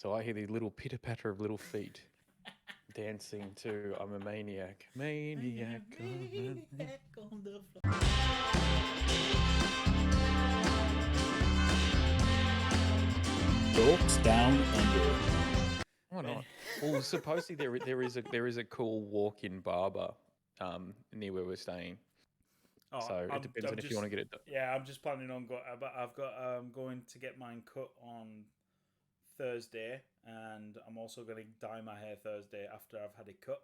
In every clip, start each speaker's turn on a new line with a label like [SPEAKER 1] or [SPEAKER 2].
[SPEAKER 1] So I hear the little pitter-patter of little feet dancing to I'm a Maniac. Maniac.
[SPEAKER 2] Maniac on the floor.
[SPEAKER 3] Dorks Down Under.
[SPEAKER 1] Why not? Well, supposedly there is a cool walk-in barber near where we're staying.
[SPEAKER 2] Oh,
[SPEAKER 1] So it depends on if you want to get it done.
[SPEAKER 2] Yeah, I'm just planning on I've got going to get mine cut on Thursday, and I'm also going to dye my hair Thursday after I've had it cut.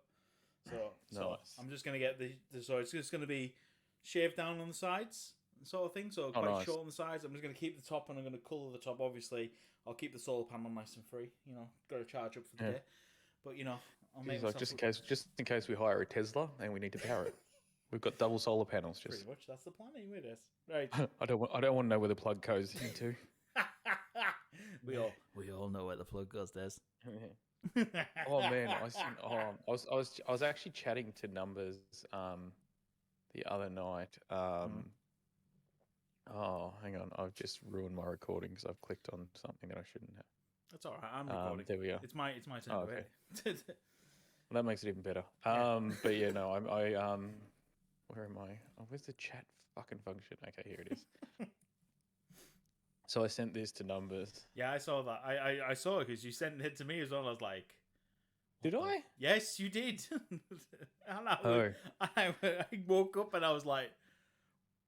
[SPEAKER 2] So
[SPEAKER 1] Nice.
[SPEAKER 2] I'm just going to get so it's just going to be shaved down on the sides, sort of thing. So quite
[SPEAKER 1] nice.
[SPEAKER 2] short on the sides. I'm just going to keep the top, and I'm going to colour the top. Obviously, I'll keep the solar panel nice and free. Got to charge up for the day. But I'll make myself
[SPEAKER 1] just in case we hire a Tesla and we need to power it. We've got double solar panels.
[SPEAKER 2] Pretty much, that's the plan anyway. This right.
[SPEAKER 1] I don't want to know where the plug goes into.
[SPEAKER 2] we all know where the plug goes, Des.
[SPEAKER 1] Oh man, I was actually chatting to Numbers the other night. Oh, hang on, I've just ruined my recording because I've clicked on something that I shouldn't have.
[SPEAKER 2] That's all right. I'm recording.
[SPEAKER 1] There we are.
[SPEAKER 2] It's my turn.
[SPEAKER 1] Oh, okay. Well, that makes it even better. But yeah, no, where am I? Oh, where's the chat fucking function? Okay, here it is. So I sent this to Numbers.
[SPEAKER 2] Yeah, I saw that. I saw it because you sent it to me as well. I was like,
[SPEAKER 1] did I?
[SPEAKER 2] Yes, you did. And I woke up and I was like,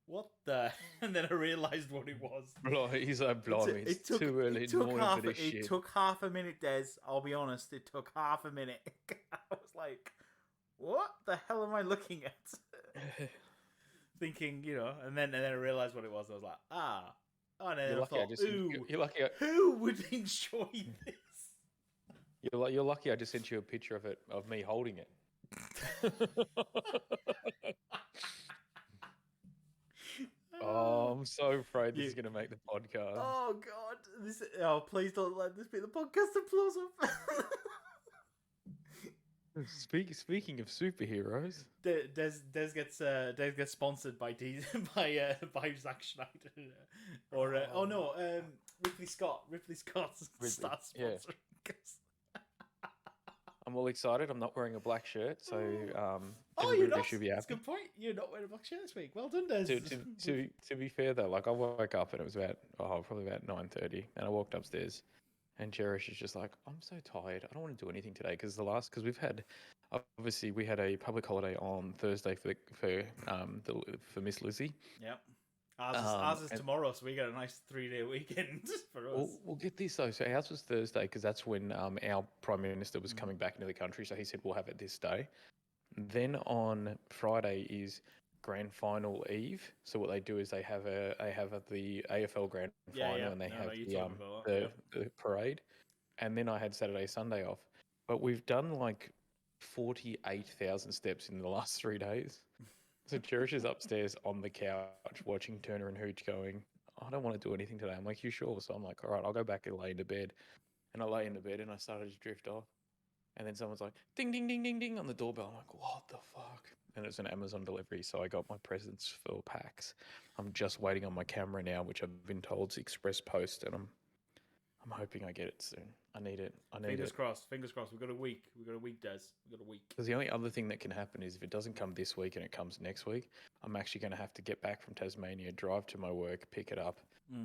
[SPEAKER 2] what the? And then I realised what it was.
[SPEAKER 1] He's like, blimey, it's too early in the morning for this shit.
[SPEAKER 2] It took half a minute, Des. I'll be honest. It took half a minute. I was like, what the hell am I looking at? Thinking, and then I realised what it was. I was like, ah. Oh, no,
[SPEAKER 1] you're lucky.
[SPEAKER 2] Who would enjoy this?
[SPEAKER 1] You're lucky. I just sent you a picture of me holding it. Oh, I'm so afraid this is going to make the podcast.
[SPEAKER 2] Oh God! Please don't let this be the podcast that blows up.
[SPEAKER 1] Speaking of superheroes,
[SPEAKER 2] Des gets sponsored by by Zack Schneider Ridley Scott. Ridley starts sponsoring. Yeah.
[SPEAKER 1] I'm all excited. I'm not wearing a black shirt, so
[SPEAKER 2] you're not. Should be happy. That's a good point. You're not wearing a black shirt this week. Well done, Des.
[SPEAKER 1] To be fair though, like I woke up and it was probably about 9:30, and I walked upstairs. And Cherish is just like, I'm so tired. I don't want to do anything today because we had a public holiday on Thursday for Miss Lizzie.
[SPEAKER 2] Yep. Ours is tomorrow, so we get a nice 3-day weekend for us.
[SPEAKER 1] We'll get this though. So ours was Thursday because that's when our Prime Minister was coming back into the country. So he said we'll have it this day. Then on Friday is Grand Final Eve. So what they do is they have the AFL Grand Final and they have the parade. And then I had Saturday, Sunday off. But we've done like 48,000 steps in the last 3 days. So Cherish is upstairs on the couch watching Turner and Hooch going, I don't want to do anything today. I'm like, you sure? So I'm like, all right, I'll go back and lay into bed. And I lay into bed and I started to drift off. And then someone's like, ding, ding, ding, ding, ding on the doorbell. I'm like, what the fuck? And it's an Amazon delivery. So I got my presents for PAX. I'm just waiting on my camera now, which I've been told is express post. And I'm hoping I get it soon. I need it.
[SPEAKER 2] Fingers crossed. We've got a week. Des. We've got a week.
[SPEAKER 1] Because the only other thing that can happen is if it doesn't come this week and it comes next week, I'm actually going to have to get back from Tasmania, drive to my work, pick it up,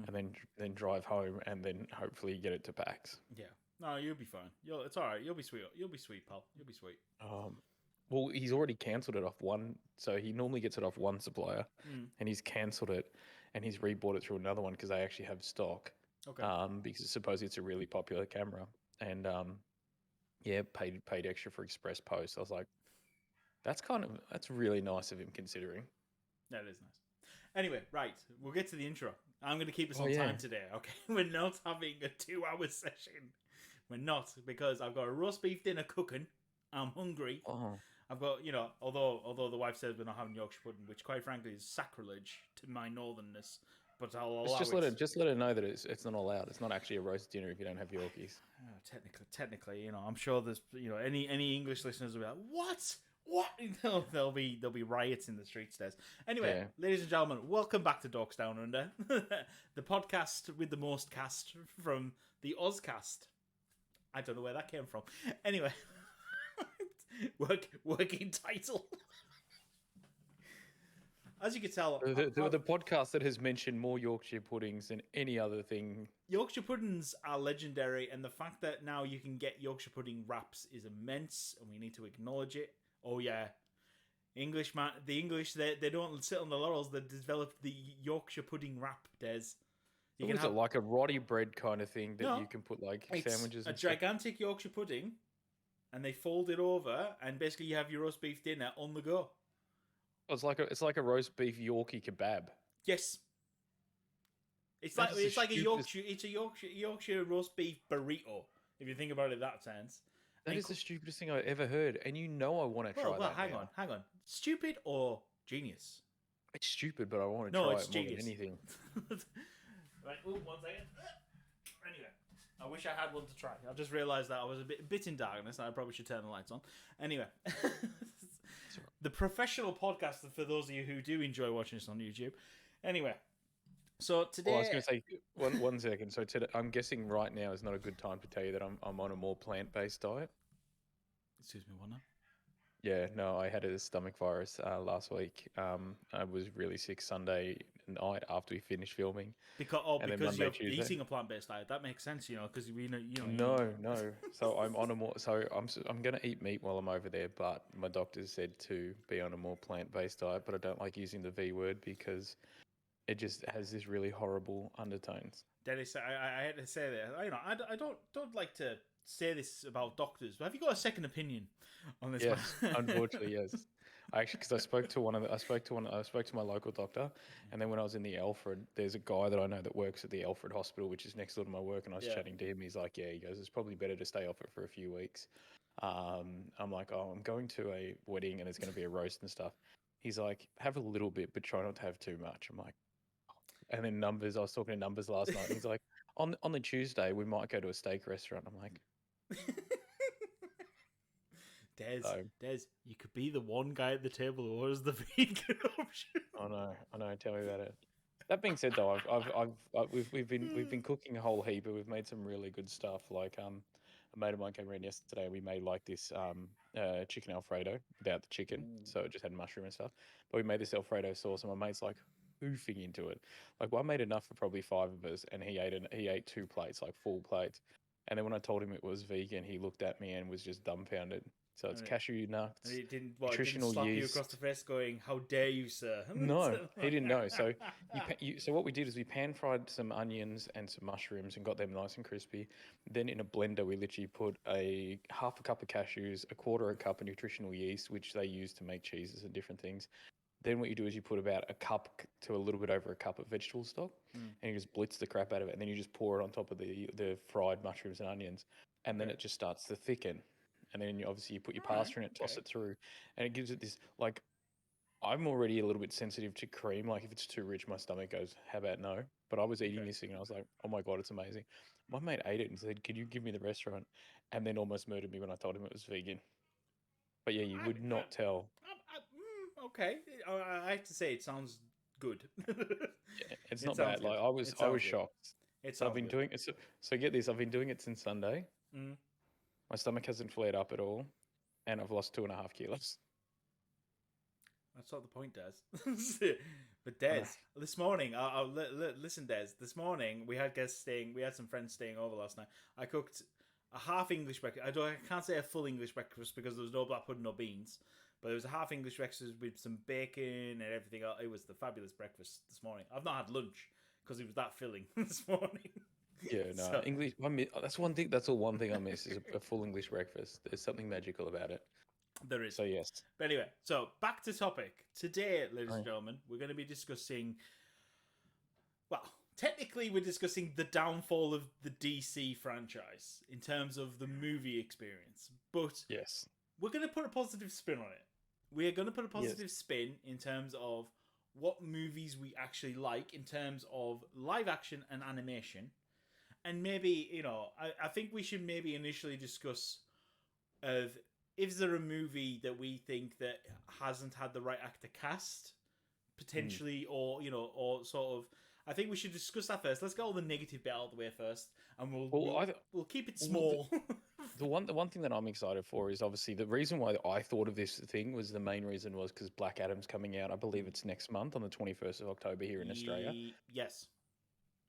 [SPEAKER 1] and then drive home and then hopefully get it to PAX.
[SPEAKER 2] Yeah. No, you'll be fine. It's all right. You'll be sweet. You'll be sweet, pal. You'll be sweet.
[SPEAKER 1] Well, he's already cancelled it off one. So he normally gets it off one supplier, and he's cancelled it, and he's rebought it through another one because they actually have stock.
[SPEAKER 2] Okay.
[SPEAKER 1] Because suppose it's a really popular camera, and paid extra for express post. I was like, that's really nice of him considering.
[SPEAKER 2] That is nice. Anyway, right, we'll get to the intro. I'm going to keep us on time today. Okay, we're not having a 2-hour session. We're not, because I've got a roast beef dinner cooking. I'm hungry.
[SPEAKER 1] Oh.
[SPEAKER 2] I've got, although the wife says we're not having Yorkshire pudding, which quite frankly is sacrilege to my northernness. But I'll allow it.
[SPEAKER 1] Just let her know that it's not allowed. It's not actually a roast dinner if you don't have Yorkies.
[SPEAKER 2] Technically, I'm sure there's, any English listeners will be like, what? There'll be riots in the streets. Anyway, ladies and gentlemen, welcome back to Dorks Down Under, the podcast with the most cast from the Ozcast. I don't know where that came from. Anyway, working title. As you can tell,
[SPEAKER 1] The podcast that has mentioned more Yorkshire puddings than any other thing.
[SPEAKER 2] Yorkshire puddings are legendary, and the fact that now you can get Yorkshire pudding wraps is immense, and we need to acknowledge it. Oh yeah, English man, the English they don't sit on the laurels. They developed the Yorkshire pudding wrap, Des.
[SPEAKER 1] You can have it like a rotty bread kind of thing that you can put like sandwiches.
[SPEAKER 2] It's a gigantic Yorkshire pudding, and they fold it over, and basically you have your roast beef dinner on the go.
[SPEAKER 1] It's like a roast beef Yorkie kebab.
[SPEAKER 2] Yes. It's like a Yorkshire roast beef burrito, if you think about it that sense.
[SPEAKER 1] That is the stupidest thing I've ever heard, and I want to try that.
[SPEAKER 2] Well, hang on. Stupid or genius?
[SPEAKER 1] It's stupid, but I want to try it more than anything.
[SPEAKER 2] Right, one second. Anyway, I wish I had one to try. I just realised that I was a bit in darkness, and I probably should turn the lights on. Anyway. The professional podcaster for those of you who do enjoy watching this on YouTube. Anyway, so today...
[SPEAKER 1] Well, I was going to say, one second. So today, I'm guessing right now is not a good time to tell you that I'm on a more plant-based diet.
[SPEAKER 2] Excuse me, what now?
[SPEAKER 1] Yeah, no, I had a stomach virus last week. I was really sick Sunday night after we finished filming.
[SPEAKER 2] Because you're eating a plant-based diet. That makes sense, because we know.
[SPEAKER 1] No. So I'm on a more. So I'm going to eat meat while I'm over there, but my doctor said to be on a more plant-based diet. But I don't like using the V word because it just has this really horrible undertones.
[SPEAKER 2] Dennis, I had to say that. I don't like to say this about doctors, but have you got a second opinion on this?
[SPEAKER 1] Yes, unfortunately, yes. Because I spoke to my local doctor, and then when I was in the Alfred, there's a guy that I know that works at the Alfred Hospital, which is next door to my work, and I was chatting to him. He's like, he goes, it's probably better to stay off it for a few weeks. I'm like, I'm going to a wedding and there's going to be a roast and stuff. He's like, have a little bit, but try not to have too much. I'm like, and then Numbers, I was talking to Numbers last night. He's like, on the Tuesday, we might go to a steak restaurant. I'm like,
[SPEAKER 2] Des, you could be the one guy at the table who orders the vegan option.
[SPEAKER 1] I know. Tell me about it. That being said, though, we've been cooking a whole heap, but we've made some really good stuff. Like a mate of mine came around yesterday, and we made like this chicken Alfredo without the chicken, so it just had mushroom and stuff. But we made this Alfredo sauce, and my mate's like hoofing into it. Like, I made enough for probably 5 of us, and he ate 2 plates, like full plates. And then when I told him it was vegan, he looked at me and was just dumbfounded. So it's cashew nuts,
[SPEAKER 2] and he didn't
[SPEAKER 1] nutritional
[SPEAKER 2] yeast. You across the face going, "How dare you, sir?"
[SPEAKER 1] No, he didn't know. So so what we did is we pan fried some onions and some mushrooms and got them nice and crispy. Then in a blender, we literally put a half a cup of cashews, a quarter of a cup of nutritional yeast, which they use to make cheeses and different things. Then what you do is you put about a cup to a little bit over a cup of vegetable stock, and you just blitz the crap out of it. And then you just pour it on top of the fried mushrooms and onions, and then it just starts to thicken. And then you put your pasta in it, toss it through, and it gives it this, like, I'm already a little bit sensitive to cream. Like, if it's too rich, my stomach goes, how about no? But I was eating this thing and I was like, oh my God, it's amazing. My mate ate it and said, could you give me the restaurant? And then almost murdered me when I told him it was vegan. But yeah, you would not tell.
[SPEAKER 2] Okay. I have to say, it sounds good.
[SPEAKER 1] Yeah, it's not bad. Like, I was shocked. I've been doing it. So get this, I've been doing it since Sunday. My stomach hasn't flared up at all, and I've lost 2.5 kilos.
[SPEAKER 2] That's what the point does. But Des, this morning, listen, Des. This morning we had guests staying. We had some friends staying over last night. I cooked a half English breakfast. I can't say a full English breakfast because there was no black pudding or beans. But it was a half English breakfast with some bacon and everything else. It was the fabulous breakfast this morning. I've not had lunch because it was that filling this morning.
[SPEAKER 1] Yeah, no, so, English. That's one thing. That's the one thing I miss is a full English breakfast. There's something magical about it.
[SPEAKER 2] There is.
[SPEAKER 1] So yes.
[SPEAKER 2] But anyway, so back to topic. Today, ladies and gentlemen, we're going to be discussing. Well, technically, we're discussing the downfall of the DC franchise in terms of the movie experience. But
[SPEAKER 1] yes,
[SPEAKER 2] we're going to put a positive spin on it. We're going to put a positive spin in terms of what movies we actually like in terms of live action and animation. And maybe, I think we should maybe initially discuss is there a movie that we think that hasn't had the right actor cast, potentially, or sort of. I think we should discuss that first. Let's get all the negative bit out of the way first, and we'll keep it small.
[SPEAKER 1] the one thing that I'm excited for is obviously the reason why I thought of this thing was the main reason was because Black Adam's coming out. I believe it's next month on the 21st of October here in Australia.
[SPEAKER 2] Yes.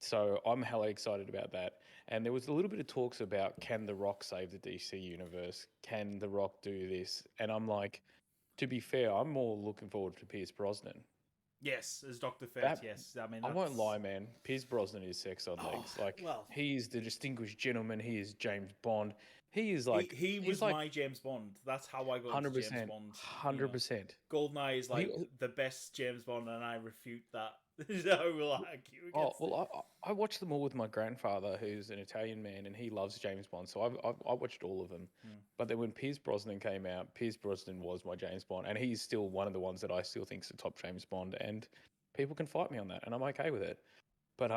[SPEAKER 1] So I'm hella excited about that. And there was a little bit of talks about can The Rock save the DC universe? Can The Rock do this? And I'm like, to be fair, I'm more looking forward to Pierce Brosnan.
[SPEAKER 2] Yes, as Dr. Fate,
[SPEAKER 1] That-
[SPEAKER 2] yes. I mean,
[SPEAKER 1] I won't
[SPEAKER 2] that's...
[SPEAKER 1] lie, man. Pierce Brosnan is sex on legs. Like
[SPEAKER 2] well,
[SPEAKER 1] he is the distinguished gentleman. He is James Bond. He is like
[SPEAKER 2] he was
[SPEAKER 1] he's like
[SPEAKER 2] my James Bond. That's how I got into James
[SPEAKER 1] 100%,
[SPEAKER 2] Bond.
[SPEAKER 1] 100%.
[SPEAKER 2] Goldeneye is like the best James Bond, and I refute that. I will argue against
[SPEAKER 1] I watched them all with my grandfather, who's an Italian man, and he loves James Bond. So I watched all of them. But then when Pierce Brosnan came out, Pierce Brosnan was my James Bond, and he's still one of the ones that I still think is the top James Bond. And people can fight me on that, and I'm okay with it. But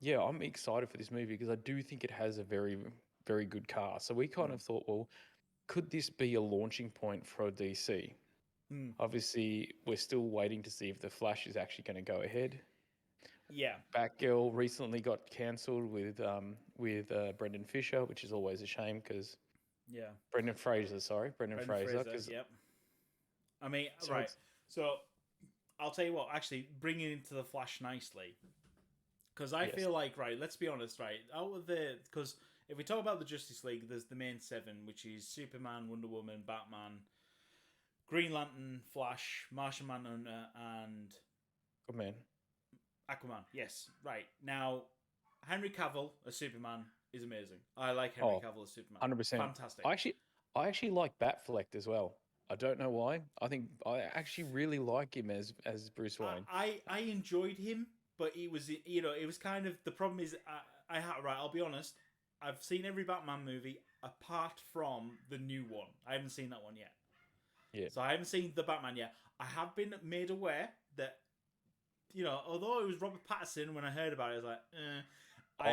[SPEAKER 1] yeah, I'm excited for this movie because I do think it has a very, very good cast. So we kind of thought, well, could this be a launching point for DC? Obviously, we're still waiting to see if The Flash is actually going to go ahead.
[SPEAKER 2] Yeah.
[SPEAKER 1] Batgirl recently got cancelled with Brendan Fisher, which is always a shame because Brendan Fraser, Brendan Fraser.
[SPEAKER 2] Yep. I mean,
[SPEAKER 1] So
[SPEAKER 2] right.
[SPEAKER 1] it's-
[SPEAKER 2] So I'll tell you what. Actually, bringing into the Flash nicely, because I
[SPEAKER 1] Yes.
[SPEAKER 2] feel like, right. Let's be honest, right. Because if we talk about the Justice League, there's the main seven, which is Superman, Wonder Woman, Batman, Green Lantern, Flash, Martian Manhunter, and
[SPEAKER 1] Good man.
[SPEAKER 2] Aquaman. Yes, right. Now, Henry Cavill as Superman is amazing. I like Henry Cavill as Superman.
[SPEAKER 1] 100%.
[SPEAKER 2] Fantastic.
[SPEAKER 1] I actually like Batfleck as well. I don't know why. I think I actually really like him as Bruce Wayne.
[SPEAKER 2] I enjoyed him, but it was it was kind of the problem is I'll be honest. I've seen every Batman movie apart from the new one. I haven't seen that one yet.
[SPEAKER 1] Yeah.
[SPEAKER 2] So I haven't seen the Batman yet. I have been made aware that although it was Robert Pattinson, when I heard about it, I was like, I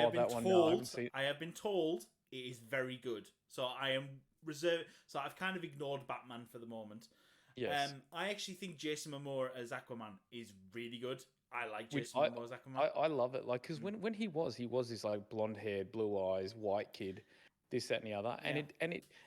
[SPEAKER 2] have been told it is very good. So I am reserved. So I've kind of ignored Batman for the moment.
[SPEAKER 1] Yes.
[SPEAKER 2] I actually think Jason Momoa as Aquaman is really good. I like Jason Momoa as Aquaman.
[SPEAKER 1] I love it. Like, because when he was this like blonde haired, blue eyes, white kid, this, that, and the other,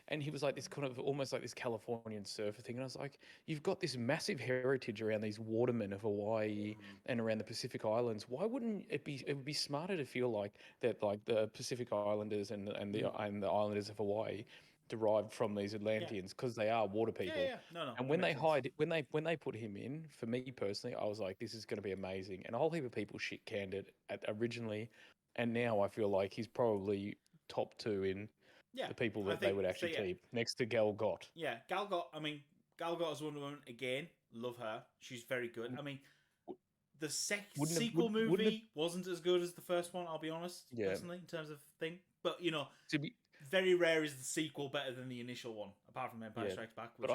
[SPEAKER 1] and he was like this kind of almost like this Californian surfer thing. And I was like, you've got this massive heritage around these watermen of Hawaii and around the Pacific Islands. Why wouldn't it be? It would be smarter to feel like that, like the Pacific Islanders and the Islanders of Hawaii derived from these Atlanteans because they are water people.
[SPEAKER 2] No.
[SPEAKER 1] And when they put him in, for me personally, I was like, this is going to be amazing. And a whole heap of people shit canned it originally, and now I feel like he's probably top 2 in the people that they would actually keep next to Gal Gadot.
[SPEAKER 2] Yeah, Gal Gadot. I mean, Gal Gadot as Wonder Woman again. Love her. She's very good. I mean, the sequel movie wasn't as good as the first one. I'll be honest, personally, in terms of thing. But very rare is the sequel better than the initial one, apart from Empire Strikes Back. Which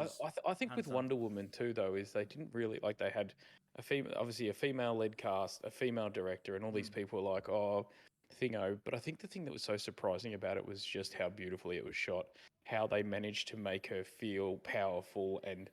[SPEAKER 1] I think with Wonder Woman too, though, is they didn't really like they had a female led cast, a female director, and all these people were like, oh, thingo. But I think the thing that was so surprising about it was just how beautifully it was shot, how they managed to make her feel powerful and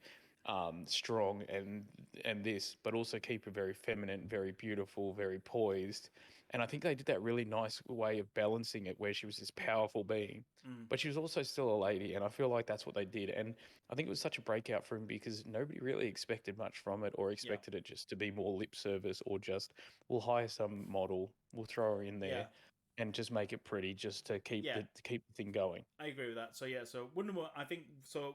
[SPEAKER 1] strong and this, but also keep her very feminine, very beautiful, very poised. And I think they did that really nice way of balancing it where she was this powerful being, but she was also still a lady. And I feel like that's what they did. And I think it was such a breakout for him because nobody really expected much from it or expected it just to be more lip service or just we'll hire some model, we'll throw her in there and just make it pretty just to keep the thing going.
[SPEAKER 2] I agree with that. So so Wonder Woman, I think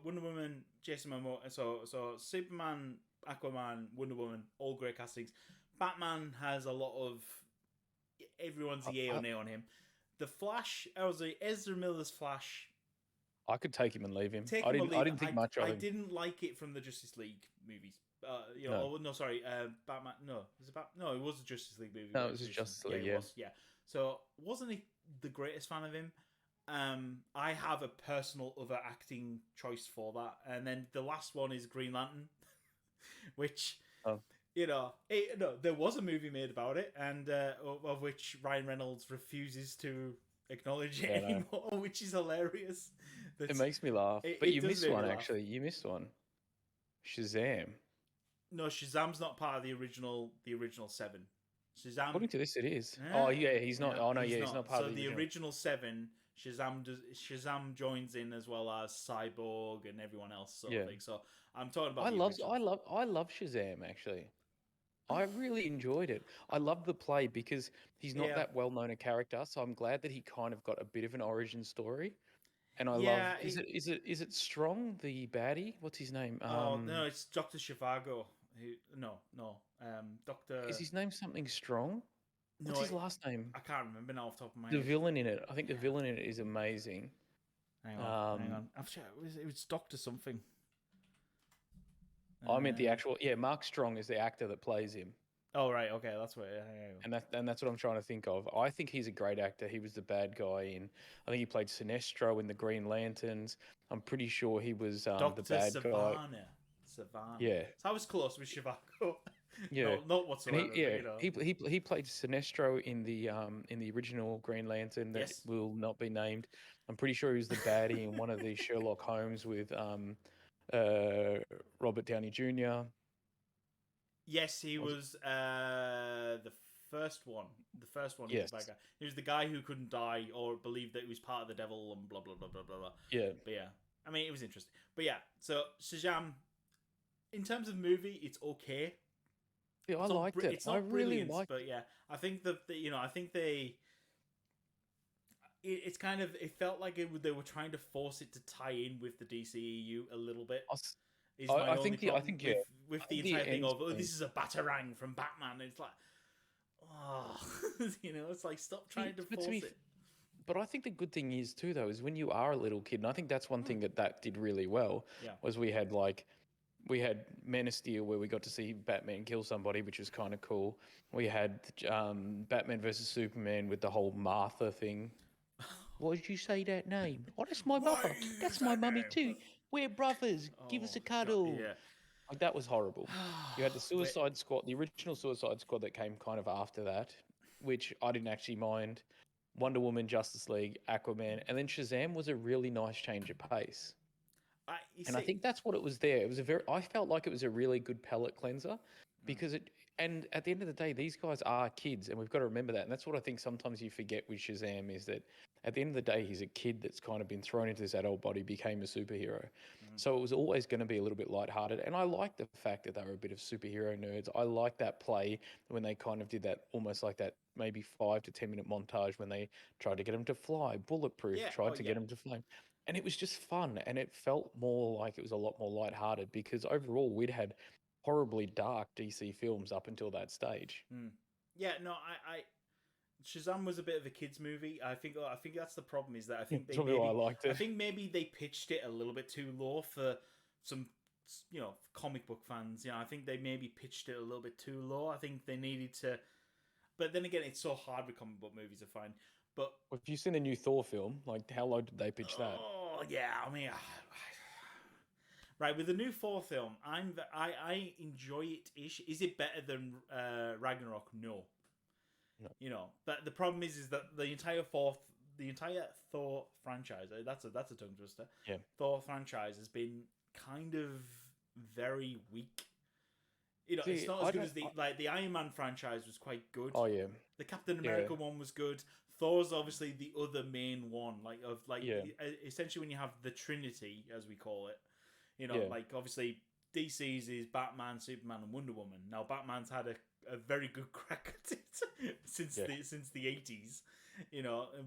[SPEAKER 2] Wonder Woman, Jason Momoa, so Superman, Aquaman, Wonder Woman, all great castings. Batman has a lot of everyone's yay or nay on him. The Flash, Ezra Miller's Flash.
[SPEAKER 1] I could take him and leave him.
[SPEAKER 2] I
[SPEAKER 1] didn't think much of him.
[SPEAKER 2] I didn't like it from the Justice League movies. Batman. No, it was a Justice League movie.
[SPEAKER 1] No, it was a Justice League.
[SPEAKER 2] It was. So wasn't the greatest fan of him. I have a personal other acting choice for that, and then the last one is Green Lantern, which. There was a movie made about it, and of which Ryan Reynolds refuses to acknowledge it anymore, which is hilarious.
[SPEAKER 1] It makes me laugh. But you missed one, actually. You missed one. Shazam.
[SPEAKER 2] No, Shazam's not part of the original 7. Shazam.
[SPEAKER 1] According to this, it is. Oh, yeah, he's not. He's not part of
[SPEAKER 2] the original 7. Shazam joins in as well as Cyborg and everyone else sort
[SPEAKER 1] Yeah.
[SPEAKER 2] of thing. So I'm talking about
[SPEAKER 1] I
[SPEAKER 2] the
[SPEAKER 1] love
[SPEAKER 2] original.
[SPEAKER 1] I love Shazam actually. I really enjoyed it. I love the play because he's not
[SPEAKER 2] Yeah,
[SPEAKER 1] that well known a character, so I'm glad that he kind of got a bit of an origin story. And I love
[SPEAKER 2] yeah.
[SPEAKER 1] is it Strong the baddie? What's his name?
[SPEAKER 2] Oh no, it's Doctor Shivago. No.
[SPEAKER 1] Is
[SPEAKER 2] Doctor.
[SPEAKER 1] his name something Strong? What's
[SPEAKER 2] No,
[SPEAKER 1] his last name?
[SPEAKER 2] I can't remember now off the top of my
[SPEAKER 1] The
[SPEAKER 2] head.
[SPEAKER 1] villain in it. I think the
[SPEAKER 2] Yeah.
[SPEAKER 1] villain in it is amazing.
[SPEAKER 2] Hang on. I'm sure it was Doctor something.
[SPEAKER 1] I meant the actual Mark Strong is the actor that plays him.
[SPEAKER 2] Oh right, okay, that's what.
[SPEAKER 1] And that's what I'm trying to think of. I think he's a great actor. He was the bad guy in. I think he played Sinestro in the Green Lanterns. I'm pretty sure he was the
[SPEAKER 2] Doctor
[SPEAKER 1] bad guy.
[SPEAKER 2] Savannah.
[SPEAKER 1] Yeah,
[SPEAKER 2] So I was close with Shivago.
[SPEAKER 1] yeah.
[SPEAKER 2] Not
[SPEAKER 1] And
[SPEAKER 2] whatsoever. But, you know.
[SPEAKER 1] he played Sinestro in the original Green Lantern that
[SPEAKER 2] Yes.
[SPEAKER 1] will not be named. I'm pretty sure he was the baddie in one of the Sherlock Holmes with Robert Downey Jr.
[SPEAKER 2] Yes, he was the first one. The first one. He was the
[SPEAKER 1] Yes.
[SPEAKER 2] bad guy. He was the guy who couldn't die or believed that he was part of the devil and blah blah blah blah blah blah.
[SPEAKER 1] Yeah.
[SPEAKER 2] But yeah, I mean, it was interesting. But yeah, so Shazam, in terms of movie, it's okay.
[SPEAKER 1] Yeah, I liked it.
[SPEAKER 2] It's not
[SPEAKER 1] I really
[SPEAKER 2] brilliant,
[SPEAKER 1] liked
[SPEAKER 2] but yeah, I think I think they. It's kind of. It felt like they were trying to force it to tie in with the DCEU a little bit. Is my
[SPEAKER 1] I
[SPEAKER 2] only
[SPEAKER 1] think
[SPEAKER 2] problem with
[SPEAKER 1] I
[SPEAKER 2] the
[SPEAKER 1] think the
[SPEAKER 2] entire thing
[SPEAKER 1] end
[SPEAKER 2] of
[SPEAKER 1] scene-
[SPEAKER 2] this is a Batarang from Batman. It's like, oh, it's like stop trying to
[SPEAKER 1] but
[SPEAKER 2] force
[SPEAKER 1] to be
[SPEAKER 2] it.
[SPEAKER 1] But I think the good thing is too, though, is when you are a little kid, and I think that's one thing that did really well.
[SPEAKER 2] Yeah.
[SPEAKER 1] Was we had Man of Steel where we got to see Batman kill somebody, which was kind of cool. We had Batman versus Superman with the whole Martha thing. Why did you say that name? Oh, that's my
[SPEAKER 2] Why
[SPEAKER 1] mother.
[SPEAKER 2] did you
[SPEAKER 1] That's
[SPEAKER 2] say
[SPEAKER 1] my
[SPEAKER 2] that
[SPEAKER 1] mummy
[SPEAKER 2] name?
[SPEAKER 1] too. We're brothers. Give us
[SPEAKER 2] Oh,
[SPEAKER 1] a
[SPEAKER 2] God,
[SPEAKER 1] cuddle.
[SPEAKER 2] yeah.
[SPEAKER 1] Like, that was horrible. You had the
[SPEAKER 2] Wait,
[SPEAKER 1] Suicide Squad, the original Suicide Squad that came kind of after that, which I didn't actually mind. Wonder Woman, Justice League, Aquaman, and then Shazam was a really nice change of pace. I think that's what it was there. It was I felt like it was a really good palate cleanser because and at the end of the day, these guys are kids and we've got to remember that. And that's what I think sometimes you forget with Shazam is that at the end of the day, he's a kid that's kind of been thrown into this adult body, became a superhero. So it was always going to be a little bit lighthearted. And I like the fact that they were a bit of superhero nerds. I like that play when they kind of did that, almost like that maybe 5 to 10 minute montage when they tried to get him to fly, bulletproof, tried to get him to fly. And it was just fun. And it felt more like it was a lot more lighthearted because overall we'd had horribly dark DC films up until that stage.
[SPEAKER 2] Yeah, no, I Shazam was a bit of a kids movie. I think that's the problem is that I think
[SPEAKER 1] That's probably why I liked it.
[SPEAKER 2] I think maybe they pitched it a little bit too low for some comic book fans. I think they maybe pitched it a little bit too low. I think they needed to. But then again, it's so hard with comic book movies to find. But
[SPEAKER 1] if you've seen the new Thor film, like how low did they pitch that?
[SPEAKER 2] Oh yeah, I mean, right with the new Thor film, I enjoy it ish. Is it better than Ragnarok? No. But the problem is that the entire Thor franchise, that's a tongue twister.
[SPEAKER 1] Yeah.
[SPEAKER 2] Thor franchise has been kind of very weak. It's not as good as the Iron Man franchise was quite good.
[SPEAKER 1] Oh yeah.
[SPEAKER 2] The Captain America one was good. Thor's obviously the other main one, essentially when you have the Trinity, as we call it. Like obviously DC's is Batman, Superman, and Wonder Woman. Now Batman's had a very good crack at it since the 80s.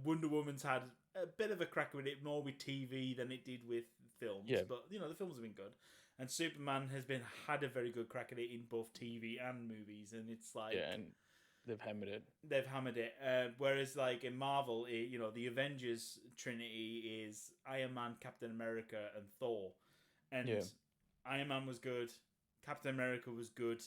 [SPEAKER 2] Wonder Woman's had a bit of a crack with it more with TV than it did with films.
[SPEAKER 1] Yeah.
[SPEAKER 2] But the films have been good. And Superman has had a very good crack at it in both TV and movies, and it's like
[SPEAKER 1] and they've hammered it.
[SPEAKER 2] Whereas like in Marvel, the Avengers Trinity is Iron Man, Captain America, and Thor. And Iron Man was good, Captain America was good,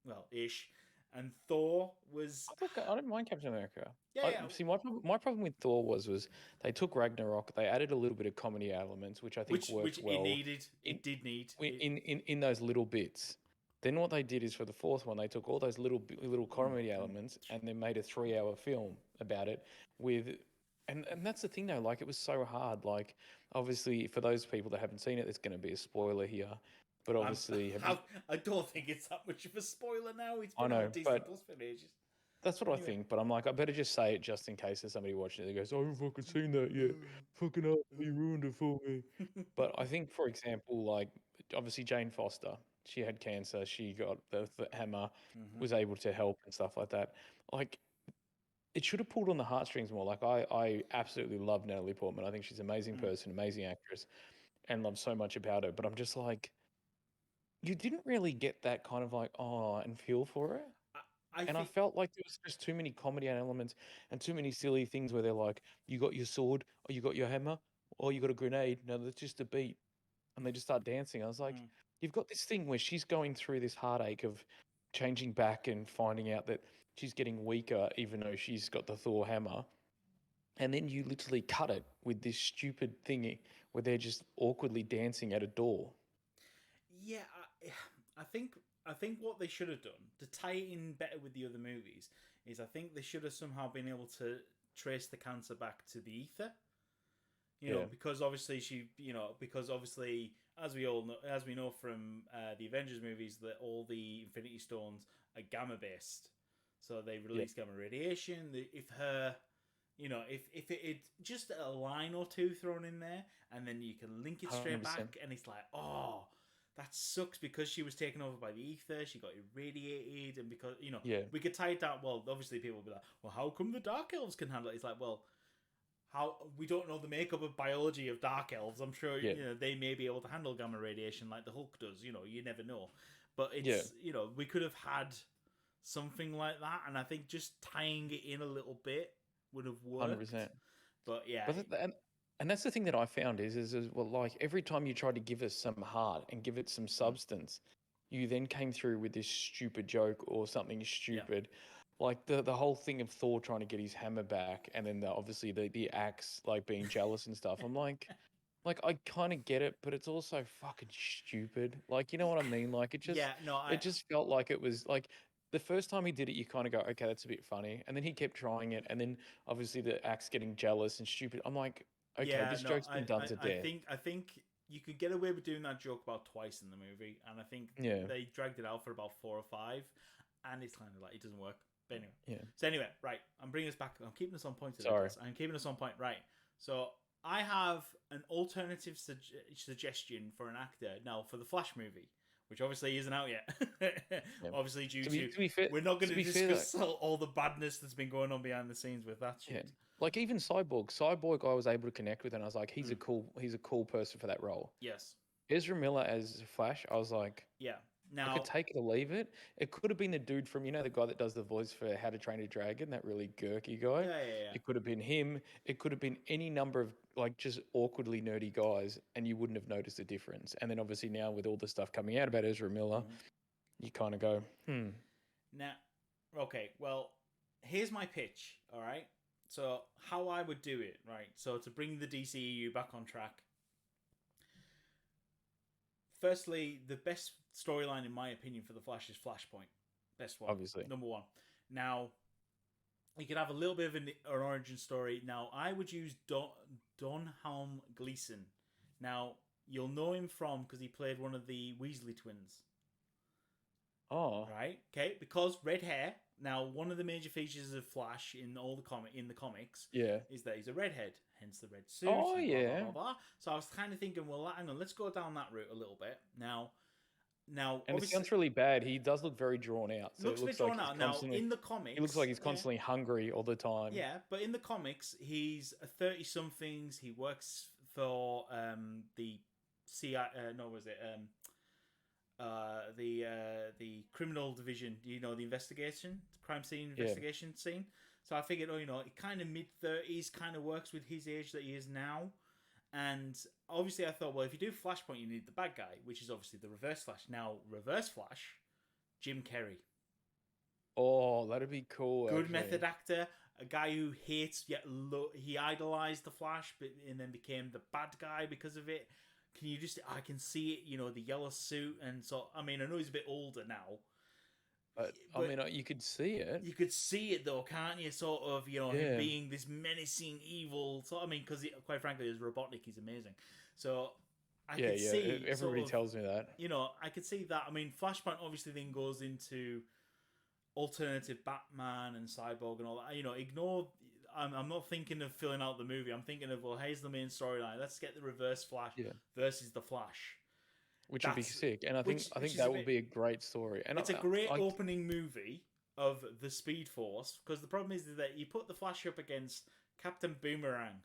[SPEAKER 2] well, ish, and Thor was.
[SPEAKER 1] I don't mind Captain America.
[SPEAKER 2] Yeah.
[SPEAKER 1] See, my problem with Thor was they took Ragnarok, they added a little bit of comedy elements, which I think worked well.
[SPEAKER 2] It needed. It did need
[SPEAKER 1] in those little bits. Then what they did is for the fourth one, they took all those little comedy elements and then made a 3-hour film about it with. And that's the thing though, like it was so hard. Like obviously for those people that haven't seen it, there's going to be a spoiler here. But obviously,
[SPEAKER 2] I don't think it's that much of a spoiler now. It's been
[SPEAKER 1] I know,
[SPEAKER 2] on Disney Plus for ages.
[SPEAKER 1] That's what I
[SPEAKER 2] Anyway.
[SPEAKER 1] think, but I'm like, I better just say it just in case there's somebody watching it that goes, "I haven't fucking seen that yet. Fucking hell, you ruined it for me." But I think, for example, like obviously Jane Foster, she had cancer, she got the hammer, was able to help and stuff like that. Like it should have pulled on the heartstrings more. Like I absolutely love Natalie Portman. I think she's an amazing person, amazing actress, and love so much about her. But I'm just like, you didn't really get that kind of like and feel for it.
[SPEAKER 2] I
[SPEAKER 1] And I
[SPEAKER 2] think
[SPEAKER 1] felt like there was just too many comedy elements and too many silly things where they're like, you got your sword, or you got your hammer, or you got a grenade. No, that's just a beat. And they just start dancing. I was like, you've got this thing where she's going through this heartache of changing back and finding out that she's getting weaker, even though she's got the Thor hammer. And then you literally cut it with this stupid thingy where they're just awkwardly dancing at a door.
[SPEAKER 2] yeah, I think I think what they should have done to tie it in better with the other movies is I think they should have somehow been able to trace the cancer back to the ether. You know, because obviously because obviously as we all know, as we know from the Avengers movies, that all the Infinity Stones are gamma based, so they release gamma radiation. If her, if it had just a line or two thrown in there, and then you can link it straight
[SPEAKER 1] 100%.
[SPEAKER 2] back, and it's like, oh, that sucks because she was taken over by the ether, she got irradiated, and because we could tie it down. Well, obviously people will be like, well, how come the Dark Elves can handle it? It's like, well, how we don't know the makeup of biology of Dark Elves. I'm sure they may be able to handle gamma radiation like the Hulk does. You never know. But it's we could have had something like that, and I think just tying it in a little bit would have worked.
[SPEAKER 1] 100%.
[SPEAKER 2] But yeah,
[SPEAKER 1] and that's the thing that I found is well, like every time you tried to give us some heart and give it some substance, you then came through with this stupid joke or something stupid. Like the whole thing of Thor trying to get his hammer back, and then obviously the axe like being jealous and stuff. I'm like I kind of get it, but it's also fucking stupid. Like you know what I mean? Like it just felt like it was like the first time he did it, you kind of go, okay, that's a bit funny, and then he kept trying it, and then obviously the axe getting jealous and stupid. I'm like, okay, this joke's been done to death.
[SPEAKER 2] I think you could get away with doing that joke about twice in the movie, and I think they dragged it out for about 4 or 5, and it's kind of like it doesn't work. But anyway, so anyway, right, I'm bringing us back. I'm keeping us on point today.
[SPEAKER 1] Sorry.
[SPEAKER 2] I'm keeping us on point, right? So I have an alternative suggestion for an actor now for the Flash movie, which obviously isn't out yet. Obviously, due to
[SPEAKER 1] be fair,
[SPEAKER 2] we're not going to discuss all the badness that's been going on behind the scenes with that shit.
[SPEAKER 1] Like even Cyborg, I was able to connect with, and I was like, he's a cool person for that role.
[SPEAKER 2] Yes.
[SPEAKER 1] Ezra Miller as Flash, I was like,
[SPEAKER 2] Now,
[SPEAKER 1] I could take it or leave it. It could have been the dude from, the guy that does the voice for How to Train a Dragon, that really gurky guy.
[SPEAKER 2] Yeah.
[SPEAKER 1] It could have been him. It could have been any number of like just awkwardly nerdy guys, and you wouldn't have noticed the difference. And then obviously now with all the stuff coming out about Ezra Miller, you kind of go,
[SPEAKER 2] Now, okay, well, here's my pitch, all right? So how I would do it, right? So to bring the DCEU back on track, firstly, the best storyline, in my opinion, for the Flash is Flashpoint. Best one.
[SPEAKER 1] Obviously.
[SPEAKER 2] Number one. Now, you could have a little bit of an origin story. Now, I would use Don Helm Gleeson. Now, you'll know him from, because he played one of the Weasley twins.
[SPEAKER 1] Oh.
[SPEAKER 2] Right? Okay, because red hair. Now, one of the major features of Flash in the comics is that he's a redhead, hence the red suit.
[SPEAKER 1] Oh,
[SPEAKER 2] and
[SPEAKER 1] yeah.
[SPEAKER 2] blah, blah, blah. So I was kind of thinking, well, hang on, let's go down that route a little bit. Now,
[SPEAKER 1] and it sounds really bad. He does look very drawn out. So
[SPEAKER 2] looks a bit drawn out. Now, in the comics,
[SPEAKER 1] he looks like he's constantly hungry all the time.
[SPEAKER 2] Yeah, but in the comics, he's a 30-somethings. He works for the CIA. The criminal division, the investigation, crime scene investigation scene. So I figured, it kind of mid-30s kind of works with his age that he is now. And obviously I thought, well, if you do Flashpoint, you need the bad guy, which is obviously the Reverse Flash. Now, Reverse Flash, Jim Carrey.
[SPEAKER 1] Oh, that'd be cool.
[SPEAKER 2] Good method actor, a guy who hates, yet he idolized the Flash, and then became the bad guy because of it. I can see it, the yellow suit, and so, I know he's a bit older now.
[SPEAKER 1] But you could see it.
[SPEAKER 2] You could see it, though, can't you? Sort of, him being this menacing evil. So, because, quite frankly, as Robotnik, he's amazing. So, I could see...
[SPEAKER 1] Everybody tells me that.
[SPEAKER 2] I could see that. Flashpoint obviously then goes into alternative Batman and Cyborg and all that. Ignore. I'm not thinking of filling out the movie. I'm thinking of, well, here's the main storyline. Let's get the Reverse Flash versus the Flash.
[SPEAKER 1] Which would be sick, and I think that would be a great story. And
[SPEAKER 2] it's a great opening movie of the Speed Force, because the problem is that you put the Flash up against Captain Boomerang.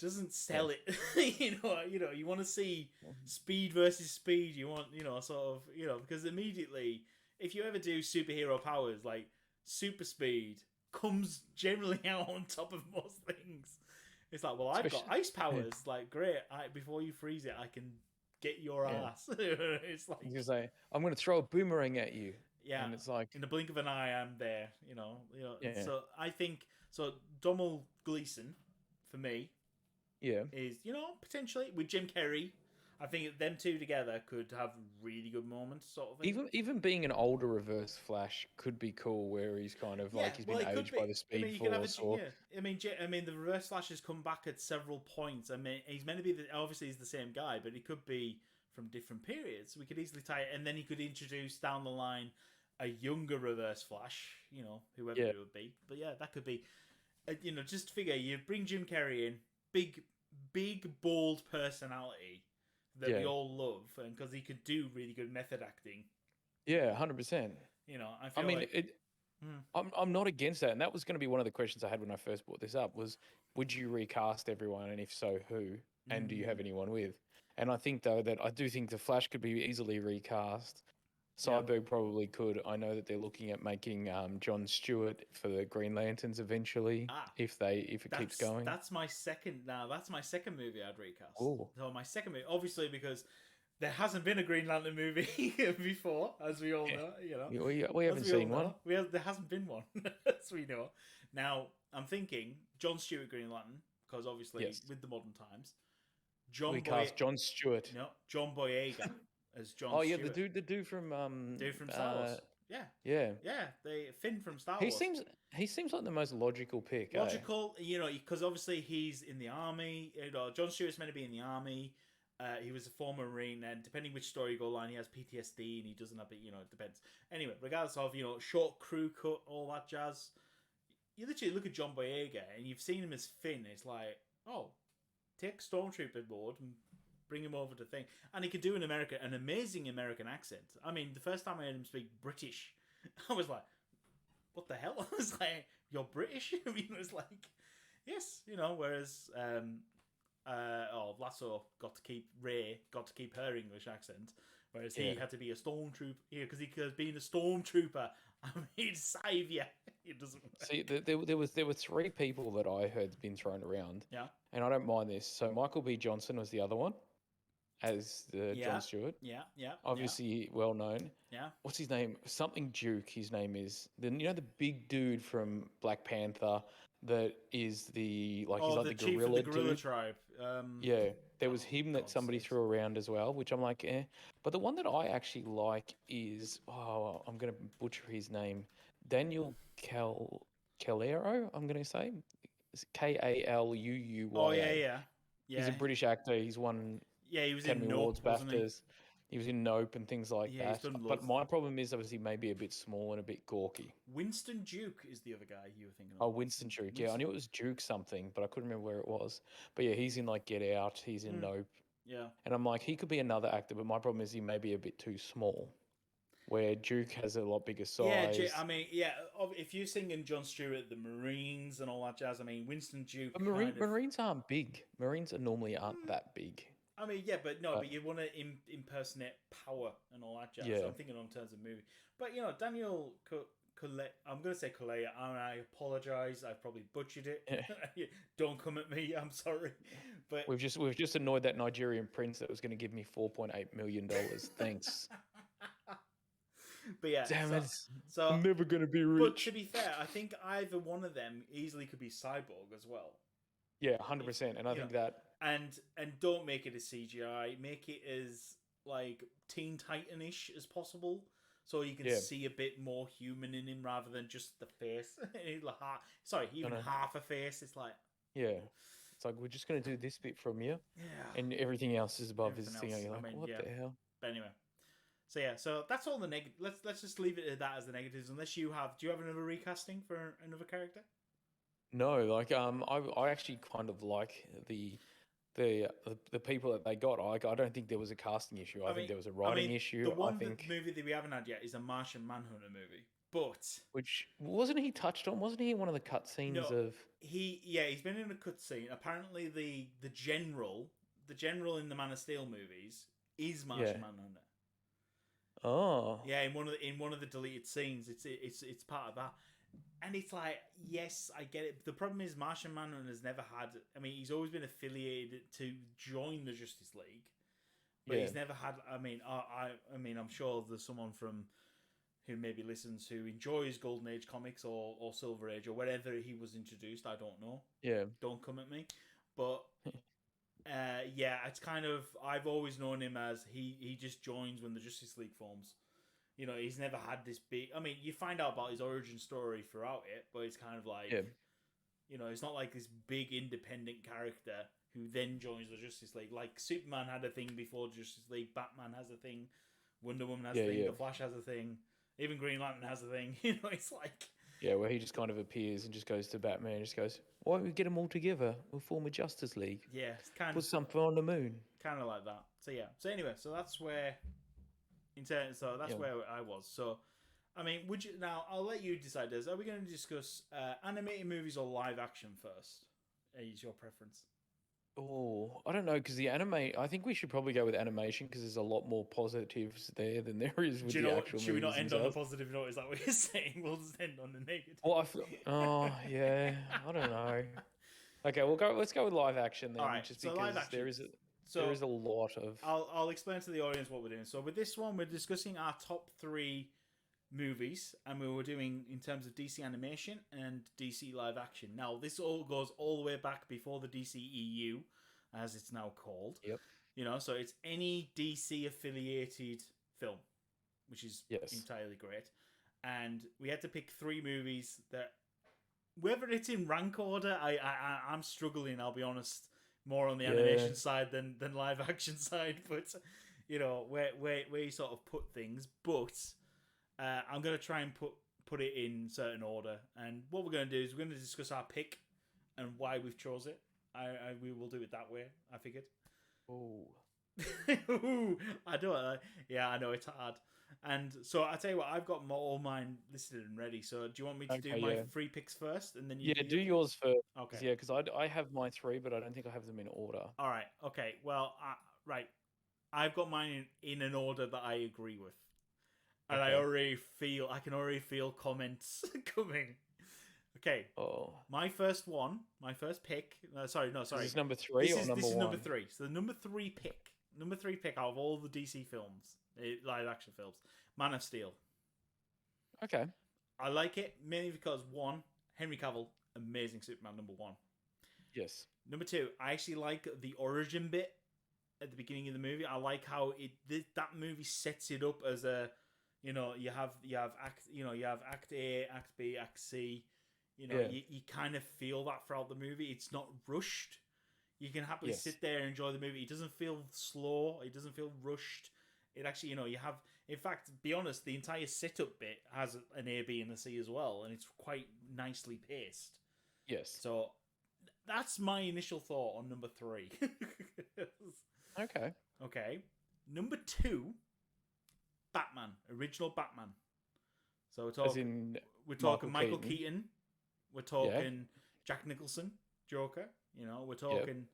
[SPEAKER 2] Doesn't sell it. You want to see speed versus speed. You want, because immediately, if you ever do superhero powers, like super speed comes generally out on top of most things. It's like, well, I've got ice powers. Like, great. Before you freeze it, I can get your ass. It's like,
[SPEAKER 1] you say, I'm going to throw a boomerang at you.
[SPEAKER 2] Yeah,
[SPEAKER 1] and it's like
[SPEAKER 2] in the blink of an eye, I'm there. So I think Domhnall Gleeson, for me, is potentially with Jim Carrey. I think them two together could have really good moments, sort of thing.
[SPEAKER 1] Even being an older Reverse Flash could be cool, where he's kind of like he's been aged by the Speed Force.
[SPEAKER 2] I mean, the Reverse Flash has come back at several points. I mean, he's meant to be obviously he's the same guy, but he could be from different periods. We could easily tie it, and then he could introduce down the line a younger Reverse Flash, whoever it would be. But yeah, that could be, just figure you bring Jim Carrey in, big bold personality that we all love, and because he could do really good method acting.
[SPEAKER 1] Yeah, 100%. I'm not against that, and that was going to be one of the questions I had when I first brought this up. Was would you recast everyone, and if so, who? And do you have anyone with? And I think though that I do think the Flash could be easily recast. Cyborg probably could. I know that they're looking at making John Stewart for the Green Lanterns eventually, if it keeps going.
[SPEAKER 2] That's my second. Now that's my second movie I'd recast.
[SPEAKER 1] Ooh.
[SPEAKER 2] So my second movie, obviously, because there hasn't been a Green Lantern movie before, as we all know.
[SPEAKER 1] We haven't seen one.
[SPEAKER 2] There hasn't been one, as we know. Now I'm thinking John Stewart Green Lantern, because obviously with the modern times,
[SPEAKER 1] John Stewart.
[SPEAKER 2] No, John Boyega. As John
[SPEAKER 1] Stewart. the dude from
[SPEAKER 2] Star Wars. Yeah. They Finn from Star Wars.
[SPEAKER 1] He seems like the most logical pick.
[SPEAKER 2] Logical, because obviously he's in the army. John Stewart's meant to be in the army. He was a former Marine, and depending which story you go line, he has PTSD and he doesn't have it. It depends. Anyway, regardless of short crew cut, all that jazz. You literally look at John Boyega and you've seen him as Finn. It's like, oh, take Stormtrooper board and bring him over to thing, and he could do an amazing American accent. I mean, the first time I heard him speak British, I was like, "What the hell?" I was like, "You're British?" I mean, it was like, yes, Whereas, Lasso got to keep her English accent, whereas he had to be a stormtrooper because being a stormtrooper, I mean, saviour. It doesn't work.
[SPEAKER 1] See, there were three people that I heard been thrown around.
[SPEAKER 2] Yeah,
[SPEAKER 1] and I don't mind this. So Michael B. Johnson was the other one. As John Stewart.
[SPEAKER 2] Yeah.
[SPEAKER 1] Obviously well known.
[SPEAKER 2] Yeah.
[SPEAKER 1] What's his name? Something Duke, his name is. The big dude from Black Panther that is the the
[SPEAKER 2] chief
[SPEAKER 1] gorilla
[SPEAKER 2] of the gorilla
[SPEAKER 1] dude.
[SPEAKER 2] Tribe.
[SPEAKER 1] There was him that somebody threw around as well, which I'm like, eh. But the one that I actually like is I'm gonna butcher his name. Daniel Calero, I'm gonna say. It's Kalluuy.
[SPEAKER 2] Oh yeah.
[SPEAKER 1] He's a British actor. He's won
[SPEAKER 2] he was
[SPEAKER 1] Academy
[SPEAKER 2] in
[SPEAKER 1] Awards,
[SPEAKER 2] Nope, wasn't
[SPEAKER 1] BAFTAs. He was in Nope and things like that. But my problem is obviously maybe a bit small and a bit gawky.
[SPEAKER 2] Winston Duke is the other guy you were thinking of.
[SPEAKER 1] Oh, Winston Duke. Yeah, I knew it was Duke something, but I couldn't remember where it was. But yeah, he's in Get Out. He's in Nope.
[SPEAKER 2] Yeah.
[SPEAKER 1] And I'm like, he could be another actor, but my problem is he may be a bit too small. Where Duke has a lot bigger size.
[SPEAKER 2] Yeah, I mean, if you're singing John Stewart, the Marines and all that jazz, I mean, Winston Duke.
[SPEAKER 1] But Marines aren't big. Marines aren't that big.
[SPEAKER 2] I mean, yeah, but you want to impersonate power and all that jazz.
[SPEAKER 1] Yeah.
[SPEAKER 2] So I'm thinking in terms of movie. But, Daniel I'm going to say Kalea, and I apologise. I probably butchered it. Don't come at me. I'm sorry. But
[SPEAKER 1] we've just annoyed that Nigerian prince that was going to give me $4.8 million. Thanks.
[SPEAKER 2] But yeah,
[SPEAKER 1] damn it!
[SPEAKER 2] So
[SPEAKER 1] I'm never gonna be rich.
[SPEAKER 2] But to be fair, I think either one of them easily could be Cyborg as well.
[SPEAKER 1] Yeah, 100%, and I think that.
[SPEAKER 2] And don't make it as CGI. Make it as Teen Titan-ish as possible, so you can see a bit more human in him rather than just the face. Half a face. It's like
[SPEAKER 1] it's like we're just gonna do this bit from you, and everything else is above his thing. You're like, what the hell?
[SPEAKER 2] But anyway. So yeah, so that's all the negative. Let's just leave it at that as the negatives. Unless do you have another recasting for another character?
[SPEAKER 1] No, like I actually kind of like the people that they got. I don't think there was a casting issue. I think there was a writing issue.
[SPEAKER 2] The one
[SPEAKER 1] I think
[SPEAKER 2] movie that we haven't had yet is a Martian Manhunter movie, but
[SPEAKER 1] which wasn't he touched on? Wasn't he in one of the cutscenes
[SPEAKER 2] no,
[SPEAKER 1] of?
[SPEAKER 2] he's been in a cutscene. Apparently, the general in the Man of Steel movies is Martian Manhunter.
[SPEAKER 1] Oh.
[SPEAKER 2] Yeah, in one of the deleted scenes, it's part of that. And it's like, yes, I get it. The problem is Martian Manhunter has never had. I mean, he's always been affiliated to join the Justice League, but he's never had. I mean, I'm sure there's someone from who maybe listens who enjoys Golden Age comics or Silver Age or wherever he was introduced. I don't know.
[SPEAKER 1] Yeah.
[SPEAKER 2] Don't come at me, but. Yeah, it's kind of. I've always known him as he just joins when the Justice League forms. You know, he's never had this big. I mean, you find out about his origin story throughout it, but it's kind of like, you know, it's not like this big independent character who then joins the Justice League. Like Superman had a thing before Justice League, Batman has a thing, Wonder Woman has a thing, The Flash has a thing, even Green Lantern has a thing. You know, it's like.
[SPEAKER 1] Yeah, where he just kind of appears and just goes to Batman and just goes, why don't we get them all together? We'll form a Justice League.
[SPEAKER 2] Yeah, it's kind
[SPEAKER 1] Put
[SPEAKER 2] of
[SPEAKER 1] something on the moon.
[SPEAKER 2] Kind of like that. So yeah. So anyway, so that's where where I was. So I mean, would you now I'll let you decide this. Are we going to discuss animated movies or live action first? Is your preference?
[SPEAKER 1] Oh, I don't know, because the anime, I think we should probably go with animation because there's a lot more positives there than there is with the actual
[SPEAKER 2] Should we not
[SPEAKER 1] movies
[SPEAKER 2] end on the
[SPEAKER 1] themselves.
[SPEAKER 2] positive note? Is that what you're saying? We'll just end on the negative.
[SPEAKER 1] Well, oh, yeah, I don't know. Okay, let's go with live action then,
[SPEAKER 2] All right,
[SPEAKER 1] just
[SPEAKER 2] so
[SPEAKER 1] because
[SPEAKER 2] live action.
[SPEAKER 1] there is a lot of.
[SPEAKER 2] I'll explain to the audience what we're doing. So with this one, we're discussing our top 3 movies, and we were doing in terms of DC animation and DC live action. Now, this all goes all the way back before the DCEU, as it's now called.
[SPEAKER 1] Yep.
[SPEAKER 2] You know, so it's any DC affiliated film, which is entirely great. And we had to pick 3 movies that, whether it's in rank order, I'm struggling. I'll be honest, more on the animation side than live action side. But you know, where you sort of put things. But I'm gonna try and put it in certain order. And what we're gonna do is we're gonna discuss our pick and why we've chose it. We will do it that way. I figured.
[SPEAKER 1] Oh.
[SPEAKER 2] I don't. Yeah, I know it's hard. And so I tell you what, I've got all mine listed and ready. So do you want me to do my 3 picks first, and then you?
[SPEAKER 1] Yeah, do yours first.
[SPEAKER 2] Okay.
[SPEAKER 1] Yeah, because I have my 3, but I don't think I have them in order.
[SPEAKER 2] All right. Okay. Well, right. I've got mine in an order that I agree with, and I can already feel comments coming. Okay.
[SPEAKER 1] Oh.
[SPEAKER 2] My first pick. Sorry.
[SPEAKER 1] Is this number 3 or number 1?
[SPEAKER 2] This is number 3. So the number 3 pick out of all the DC films, live action films, Man of Steel.
[SPEAKER 1] Okay.
[SPEAKER 2] I like it mainly because 1, Henry Cavill, amazing Superman, number 1.
[SPEAKER 1] Yes.
[SPEAKER 2] Number 2, I actually like the origin bit at the beginning of the movie. I like how that movie sets it up as a, you know, you have act A, act B, act C. You know, you kind of feel that throughout the movie. It's not rushed. You can happily sit there and enjoy the movie. It doesn't feel slow. It doesn't feel rushed. It actually, you know, you have... In fact, be honest, the entire setup bit has an A, B, and a C as well, and it's quite nicely paced.
[SPEAKER 1] Yes.
[SPEAKER 2] So, that's my initial thought on number 3.
[SPEAKER 1] Okay.
[SPEAKER 2] Okay. Number 2, Batman. Original Batman. So we're talking Michael Keaton. We're talking Jack Nicholson, Joker. You know, we're talking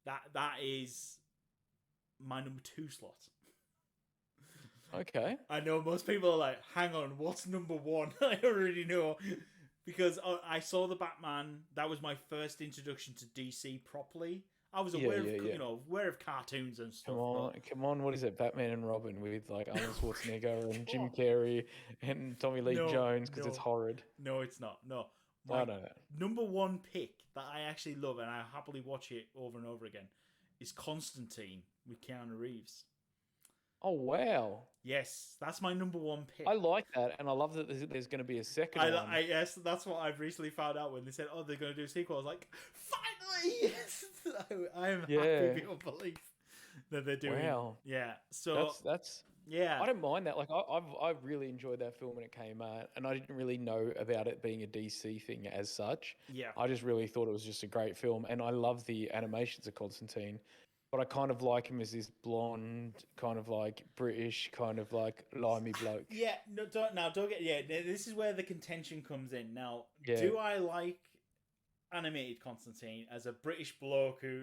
[SPEAKER 2] that is my number 2 slot.
[SPEAKER 1] Okay.
[SPEAKER 2] I know most people are like, hang on, what's number 1? I already know. Because I saw the Batman. That was my first introduction to DC properly. I was aware of cartoons and stuff.
[SPEAKER 1] Come on, what is it? Batman and Robin with like Arnold Schwarzenegger and Jim Carrey and Tommy Lee Jones, because it's horrid.
[SPEAKER 2] No, it's not. No.
[SPEAKER 1] No.
[SPEAKER 2] Number 1 pick that I actually love, and I happily watch it over and over again, is Constantine with Keanu Reeves.
[SPEAKER 1] Oh, wow.
[SPEAKER 2] Yes, that's my number 1 pick.
[SPEAKER 1] I like that, and I love that there's going to be a second one.
[SPEAKER 2] Yes, that's what I've recently found out when they said, oh, they're going to do a sequel. I was like, finally! Yes! I am happy beyond belief. that they're doing.
[SPEAKER 1] Wow.
[SPEAKER 2] Yeah. So
[SPEAKER 1] That's
[SPEAKER 2] yeah.
[SPEAKER 1] I don't mind that. Like I really enjoyed that film when it came out, and I didn't really know about it being a DC thing as such.
[SPEAKER 2] Yeah.
[SPEAKER 1] I just really thought it was just a great film, and I love the animations of Constantine. But I kind of like him as this blonde, kind of like British, kind of like limey bloke.
[SPEAKER 2] Yeah, no, don't get. Yeah, this is where the contention comes in. Now,
[SPEAKER 1] Yeah.
[SPEAKER 2] do I like animated Constantine as a British bloke who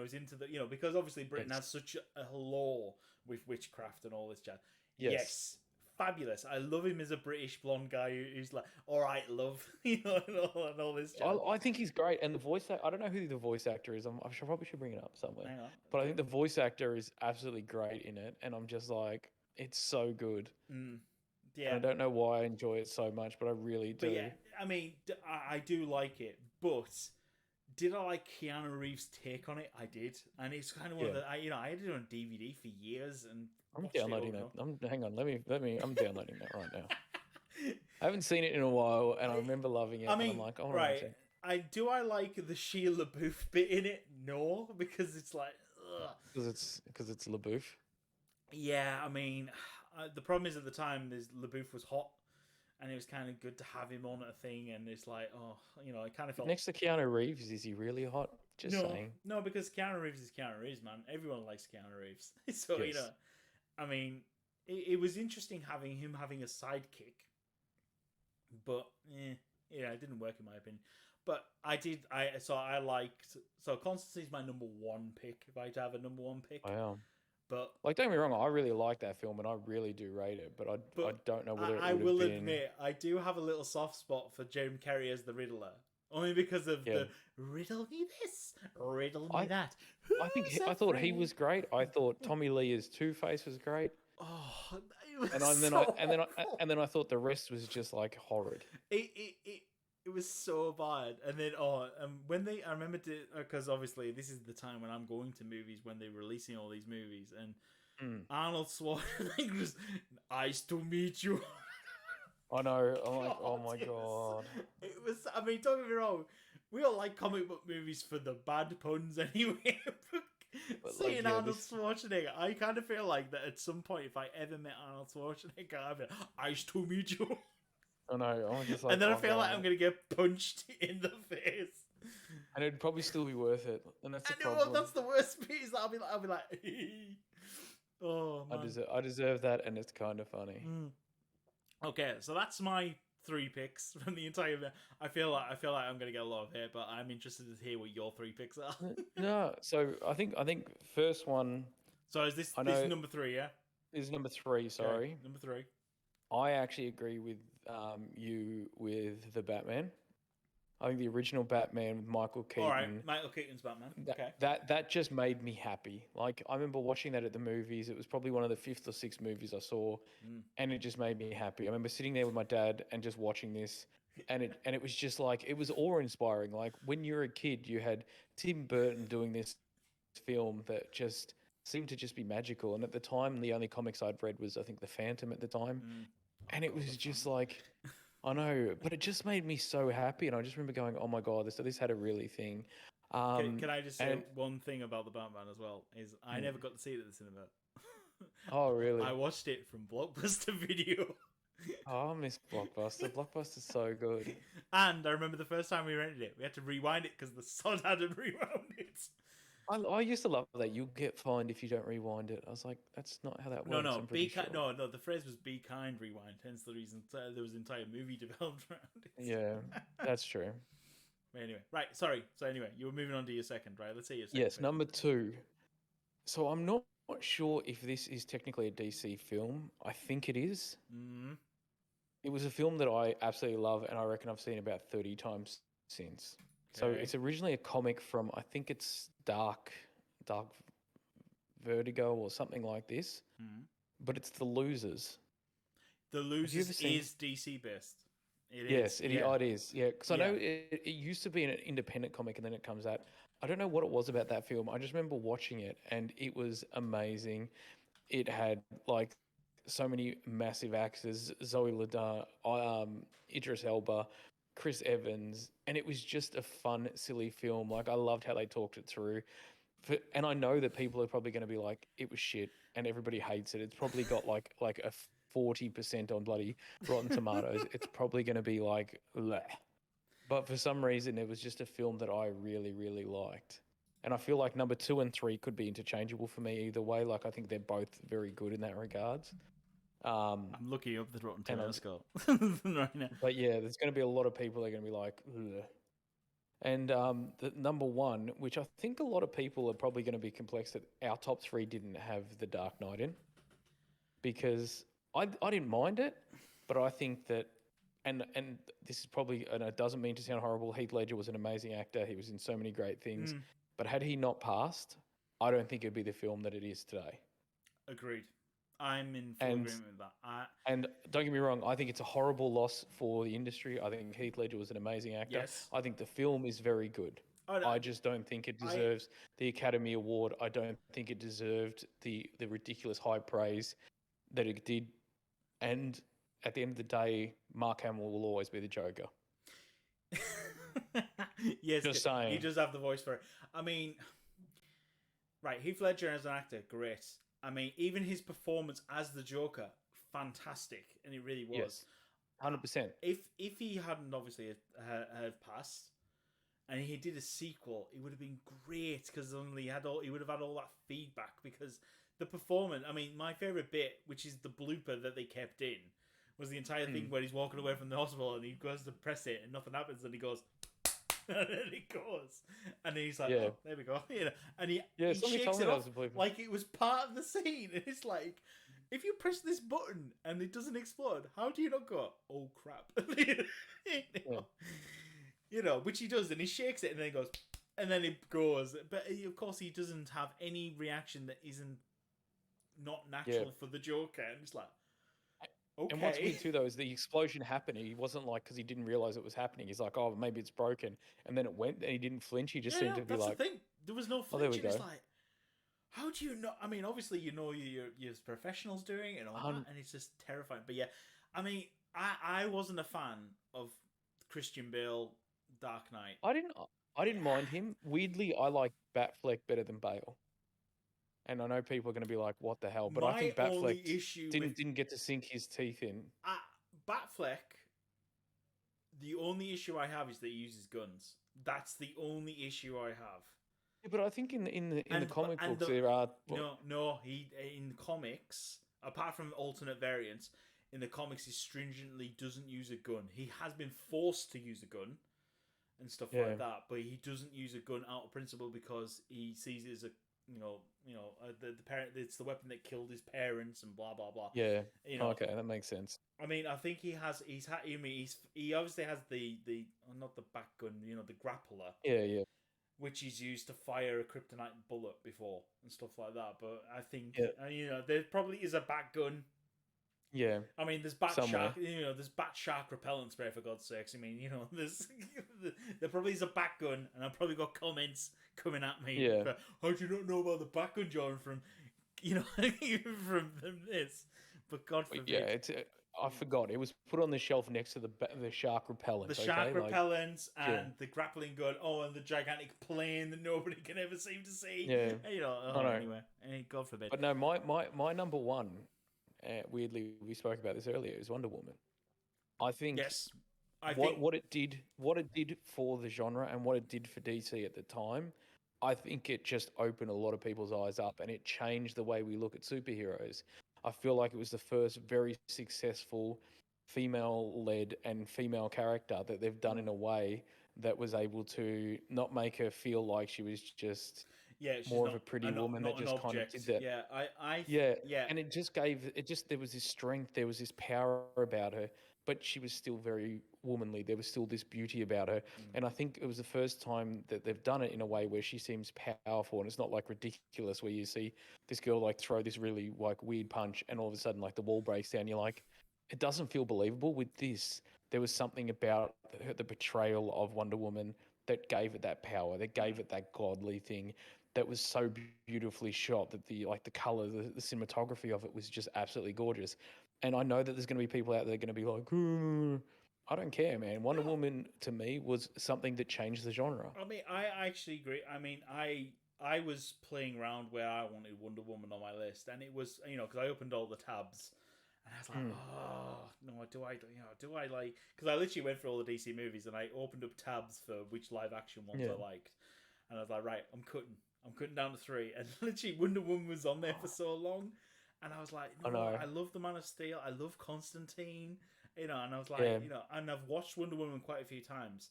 [SPEAKER 2] is into the because obviously Britain has such a law with witchcraft and all this jazz. Yes. Fabulous. I love him as a British blonde guy who's like, all right, love, and all this jazz.
[SPEAKER 1] I think he's great, and the voice. I don't know who the voice actor is. I probably should bring it up somewhere.
[SPEAKER 2] Hang on.
[SPEAKER 1] But I think the voice actor is absolutely great in it, and I'm just like, it's so good.
[SPEAKER 2] Yeah.
[SPEAKER 1] And I don't know why I enjoy it so much, but I really do.
[SPEAKER 2] But yeah, I mean, I do like it, but did I like Keanu Reeves' take on it? I did, and it's kind of one of the I had it on DVD for years, and
[SPEAKER 1] I'm downloading that. Hang on, let me. I'm downloading that right now. I haven't seen it in a while, and I remember loving it. I mean, and I'm like, oh,
[SPEAKER 2] right. I like the Shia LaBeouf bit in it. No, because it's like,
[SPEAKER 1] because it's LaBeouf.
[SPEAKER 2] Yeah, I mean, the problem is at the time, LaBeouf was hot. And it was kind of good to have him on a thing, and it's like, I kind of felt...
[SPEAKER 1] Next to Keanu Reeves, is he really hot? Saying.
[SPEAKER 2] No, because Keanu Reeves is Keanu Reeves, man. Everyone likes Keanu Reeves. So,
[SPEAKER 1] yes.
[SPEAKER 2] I mean, it was interesting having him having a sidekick, but, it didn't work in my opinion. But I liked... So, Constantine's my number one pick, if I had to have a number one pick.
[SPEAKER 1] Wow.
[SPEAKER 2] But
[SPEAKER 1] like, don't get me wrong, I really like that film, and I really do rate it. But I don't know whether
[SPEAKER 2] I will admit I do have a little soft spot for Jim Carrey as the Riddler, only because of the riddle me this, riddle me that.
[SPEAKER 1] I thought he was great. I thought Tommy Lee as Two-Face was great.
[SPEAKER 2] Oh, it was
[SPEAKER 1] and then I thought the rest was just like horrid.
[SPEAKER 2] It was so bad. And then, I remember because obviously this is the time when I'm going to movies when they're releasing all these movies, and Arnold Schwarzenegger's "Nice to meet you."
[SPEAKER 1] I know. I'm like, oh my god.
[SPEAKER 2] It was. I mean, don't get me wrong. We all like comic book movies for the bad puns anyway. Seeing Arnold Schwarzenegger, I kind of feel like that at some point, if I ever met Arnold Schwarzenegger, I'd be like, "Nice to meet you."
[SPEAKER 1] I know. I'm just like,
[SPEAKER 2] and then I feel like I'm gonna get punched in the face,
[SPEAKER 1] and it'd probably still be worth it. And that's the problem.
[SPEAKER 2] Well, that's the worst piece. I'll be like, oh man.
[SPEAKER 1] I deserve that, and it's kind of funny.
[SPEAKER 2] Okay, so that's my 3 picks from the entire. I feel like I'm gonna get a lot of hate, but I'm interested to hear what your 3 picks are.
[SPEAKER 1] No, so I think first one.
[SPEAKER 2] So is this number 3? Yeah,
[SPEAKER 1] this is number 3. Sorry,
[SPEAKER 2] okay, number 3.
[SPEAKER 1] I actually agree with you with the Batman. I think the original Batman with Michael Keaton.
[SPEAKER 2] All right, Michael Keaton's Batman. Okay.
[SPEAKER 1] That just made me happy. Like, I remember watching that at the movies. It was probably one of the 5th or 6th movies I saw, and it just made me happy. I remember sitting there with my dad and just watching this, and it was just like, it was awe-inspiring. Like, when you're a kid, you had Tim Burton doing this film that just seemed to just be magical. And at the time, the only comics I'd read was, I think, The Phantom at the time. And it was just like, I know, but it just made me so happy. And I just remember going, oh my God, this had a really thing.
[SPEAKER 2] Can I just say one thing about the Batman as well? Is I never got to see it at the cinema.
[SPEAKER 1] Oh, really?
[SPEAKER 2] I watched it from Blockbuster Video.
[SPEAKER 1] Oh, I miss Blockbuster. Blockbuster's so good.
[SPEAKER 2] And I remember the first time we rented it, we had to rewind it because the son hadn't rewound it.
[SPEAKER 1] I used to love that. You'll get fined if you don't rewind it. I was like, that's not how that works.
[SPEAKER 2] No, be kind. No, the phrase was "be kind, rewind." Hence the reason there was an entire movie developed around it.
[SPEAKER 1] Yeah, that's true.
[SPEAKER 2] But anyway, right. Sorry. So anyway, you were moving on to your second, right? Let's see your second.
[SPEAKER 1] Yes, number 2. So I'm not sure if this is technically a DC film. I think it is.
[SPEAKER 2] Mm-hmm.
[SPEAKER 1] It was a film that I absolutely love, and I reckon I've seen about 30 times since. So it's originally a comic from, I think it's Dark Vertigo or something like this, but it's The Losers.
[SPEAKER 2] The Losers is DC based. It
[SPEAKER 1] is. It is. Yeah, because I know it used to be an independent comic, and then it comes out. I don't know what it was about that film. I just remember watching it, and it was amazing. It had like so many massive actors: Zoe Ladar, Idris Elba, Chris Evans, and it was just a fun, silly film. Like, I loved how they talked it through. and I know that people are probably going to be like, it was shit, and everybody hates it. It's probably got like a 40% on bloody Rotten Tomatoes. It's probably going to be like, bleh. But for some reason, it was just a film that I really, really liked. And I feel like number 2 and 3 could be interchangeable for me either way. Like, I think they're both very good in that regards.
[SPEAKER 2] I'm looking up the Rotten Tomatoes score right now.
[SPEAKER 1] But yeah, there's going to be a lot of people that are going to be like, ugh. And the number 1, which I think a lot of people are probably going to be complex that our top 3 didn't have The Dark Knight in, because I didn't mind it, but I think that, and this is probably, and it doesn't mean to sound horrible, Heath Ledger was an amazing actor. He was in so many great things, but had he not passed, I don't think it'd be the film that it is today.
[SPEAKER 2] Agreed. I'm in full agreement with that.
[SPEAKER 1] And don't get me wrong, I think it's a horrible loss for the industry. I think Heath Ledger was an amazing actor.
[SPEAKER 2] Yes.
[SPEAKER 1] I think the film is very good. I just don't think it deserves the Academy Award. I don't think it deserved the ridiculous high praise that it did. And at the end of the day, Mark Hamill will always be the Joker.
[SPEAKER 2] Yes,
[SPEAKER 1] just saying.
[SPEAKER 2] He does have the voice for it. I mean, right, Heath Ledger as an actor, great. I mean, even his performance as the Joker, fantastic, and it really was.
[SPEAKER 1] Yes, 100%.
[SPEAKER 2] If he hadn't obviously have passed, and he did a sequel, it would have been great because he would have had all that feedback because the performance. I mean, my favorite bit, which is the blooper that they kept in, was the entire thing where he's walking away from the hospital and he goes to press it and nothing happens and he goes. And then it goes, and then he's like, "Oh, there we go," and he shakes it off like it was part of the scene. And it's like, if you press this button and it doesn't explode, how do you not go, "Oh crap"? Which he does, and he shakes it, and then he goes, and then it goes. But of course, he doesn't have any reaction that isn't not natural for the Joker, and it's like. Okay.
[SPEAKER 1] And what's weird too, though, is the explosion happened. He wasn't like, because he didn't realize it was happening. He's like, oh, maybe it's broken. And then it went, and he didn't flinch. He just seemed to be like.
[SPEAKER 2] That's the thing. There was no flinch.
[SPEAKER 1] Oh, there we go.
[SPEAKER 2] It's like, how do you know? I mean, obviously, your professionals doing it and all that, and it's just terrifying. But yeah, I mean, I wasn't a fan of Christian Bale, Dark Knight.
[SPEAKER 1] I didn't mind him. Weirdly, I like Batfleck better than Bale. And I know people are going to be like, what the hell? But I think Batfleck didn't get to sink his teeth in.
[SPEAKER 2] Batfleck, the only issue I have is that he uses guns. That's the only issue I have.
[SPEAKER 1] Yeah, but I think in the comic books there are...
[SPEAKER 2] No, he in comics, apart from alternate variants, in the comics he stringently doesn't use a gun. He has been forced to use a gun and stuff like that, but he doesn't use a gun out of principle because he sees it as a the parent. It's the weapon that killed his parents and blah blah blah.
[SPEAKER 1] Yeah. Okay, that makes sense.
[SPEAKER 2] I mean, I think he obviously has the not the back gun, the grappler.
[SPEAKER 1] Yeah.
[SPEAKER 2] Which he's used to fire a kryptonite bullet before and stuff like that. But I think there probably is a back gun.
[SPEAKER 1] Yeah.
[SPEAKER 2] I mean, there's shark. There's bat shark repellent spray for God's sakes. I mean, there's there probably is a back gun, and I've probably got comments coming at me.
[SPEAKER 1] Yeah.
[SPEAKER 2] How do you not know about the back gun, John? From from this, but God forbid.
[SPEAKER 1] Yeah, I forgot. It was put on the shelf next to the shark repellent.
[SPEAKER 2] The shark repellents and the grappling gun. Oh, and the gigantic plane that nobody can ever seem to see.
[SPEAKER 1] Yeah.
[SPEAKER 2] Anyway, God forbid.
[SPEAKER 1] But no, my number 1. Weirdly, we spoke about this earlier, is Wonder Woman. I think what it did for the genre and what it did for DC at the time, I think it just opened a lot of people's eyes up and it changed the way we look at superheroes. I feel like it was the first very successful female-led and female character that they've done in a way that was able to not make her feel like she was just... more of a pretty woman that just kind of did that.
[SPEAKER 2] Yeah.
[SPEAKER 1] And there was this strength, there was this power about her, but she was still very womanly. There was still this beauty about her. And I think it was the first time that they've done it in a way where she seems powerful and it's not like ridiculous where you see this girl like throw this really like weird punch and all of a sudden like the wall breaks down. You're like, it doesn't feel believable. With this, there was something about the portrayal of Wonder Woman that gave it that power, that gave it that godly thing. That was so beautifully shot that the color, the cinematography of it was just absolutely gorgeous. And I know that there's going to be people out there going to be like, I don't care, man. Wonder Woman to me was something that changed the genre.
[SPEAKER 2] I mean, I actually agree. I mean, I was playing around where I wanted Wonder Woman on my list, and it was because I opened all the tabs, and I was like, oh no, do I like? Because I literally went through all the DC movies, and I opened up tabs for which live action ones I liked, and I was like, right, I'm cutting down to 3, and literally Wonder Woman was on there for so long, and I was like, no, I love the Man of Steel, I love Constantine, and I was like, and I've watched Wonder Woman quite a few times.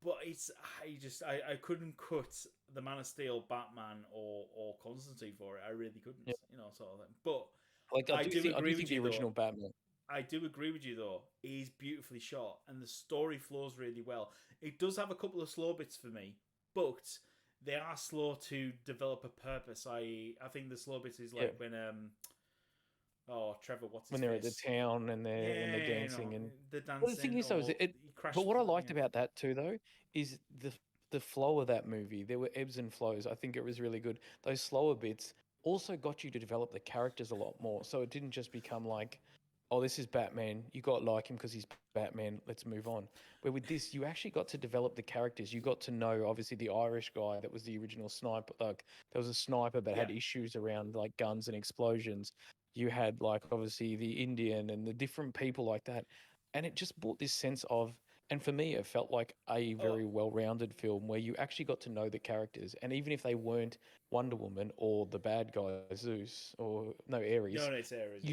[SPEAKER 2] But I couldn't cut the Man of Steel, Batman, or Constantine for it. I really couldn't, sort of thing. But
[SPEAKER 1] like I do think the original Batman.
[SPEAKER 2] I do agree with you though. He's beautifully shot, and the story flows really well. It does have a couple of slow bits for me, but they are slow to develop a purpose. I think the slow bits is like when Trevor, what's his
[SPEAKER 1] when they're
[SPEAKER 2] face?
[SPEAKER 1] at the town and they're dancing and
[SPEAKER 2] the dancing.
[SPEAKER 1] Well, the thing is, though, is but what I liked about that too, though, is the flow of that movie. There were ebbs and flows. I think it was really good. Those slower bits also got you to develop the characters a lot more. So it didn't just become like, oh, this is Batman. You got to like him because he's Batman. Let's move on. Where with this, you actually got to develop the characters. You got to know, obviously, the Irish guy that was the original sniper. Like, there was a sniper but had issues around like guns and explosions. You had like obviously the Indian and the different people like that. And it just brought this sense of, and for me, it felt like a very well-rounded film where you actually got to know the characters. And even if they weren't Wonder Woman or the bad guy, Zeus, or no, Ares,
[SPEAKER 2] no, it's Ares,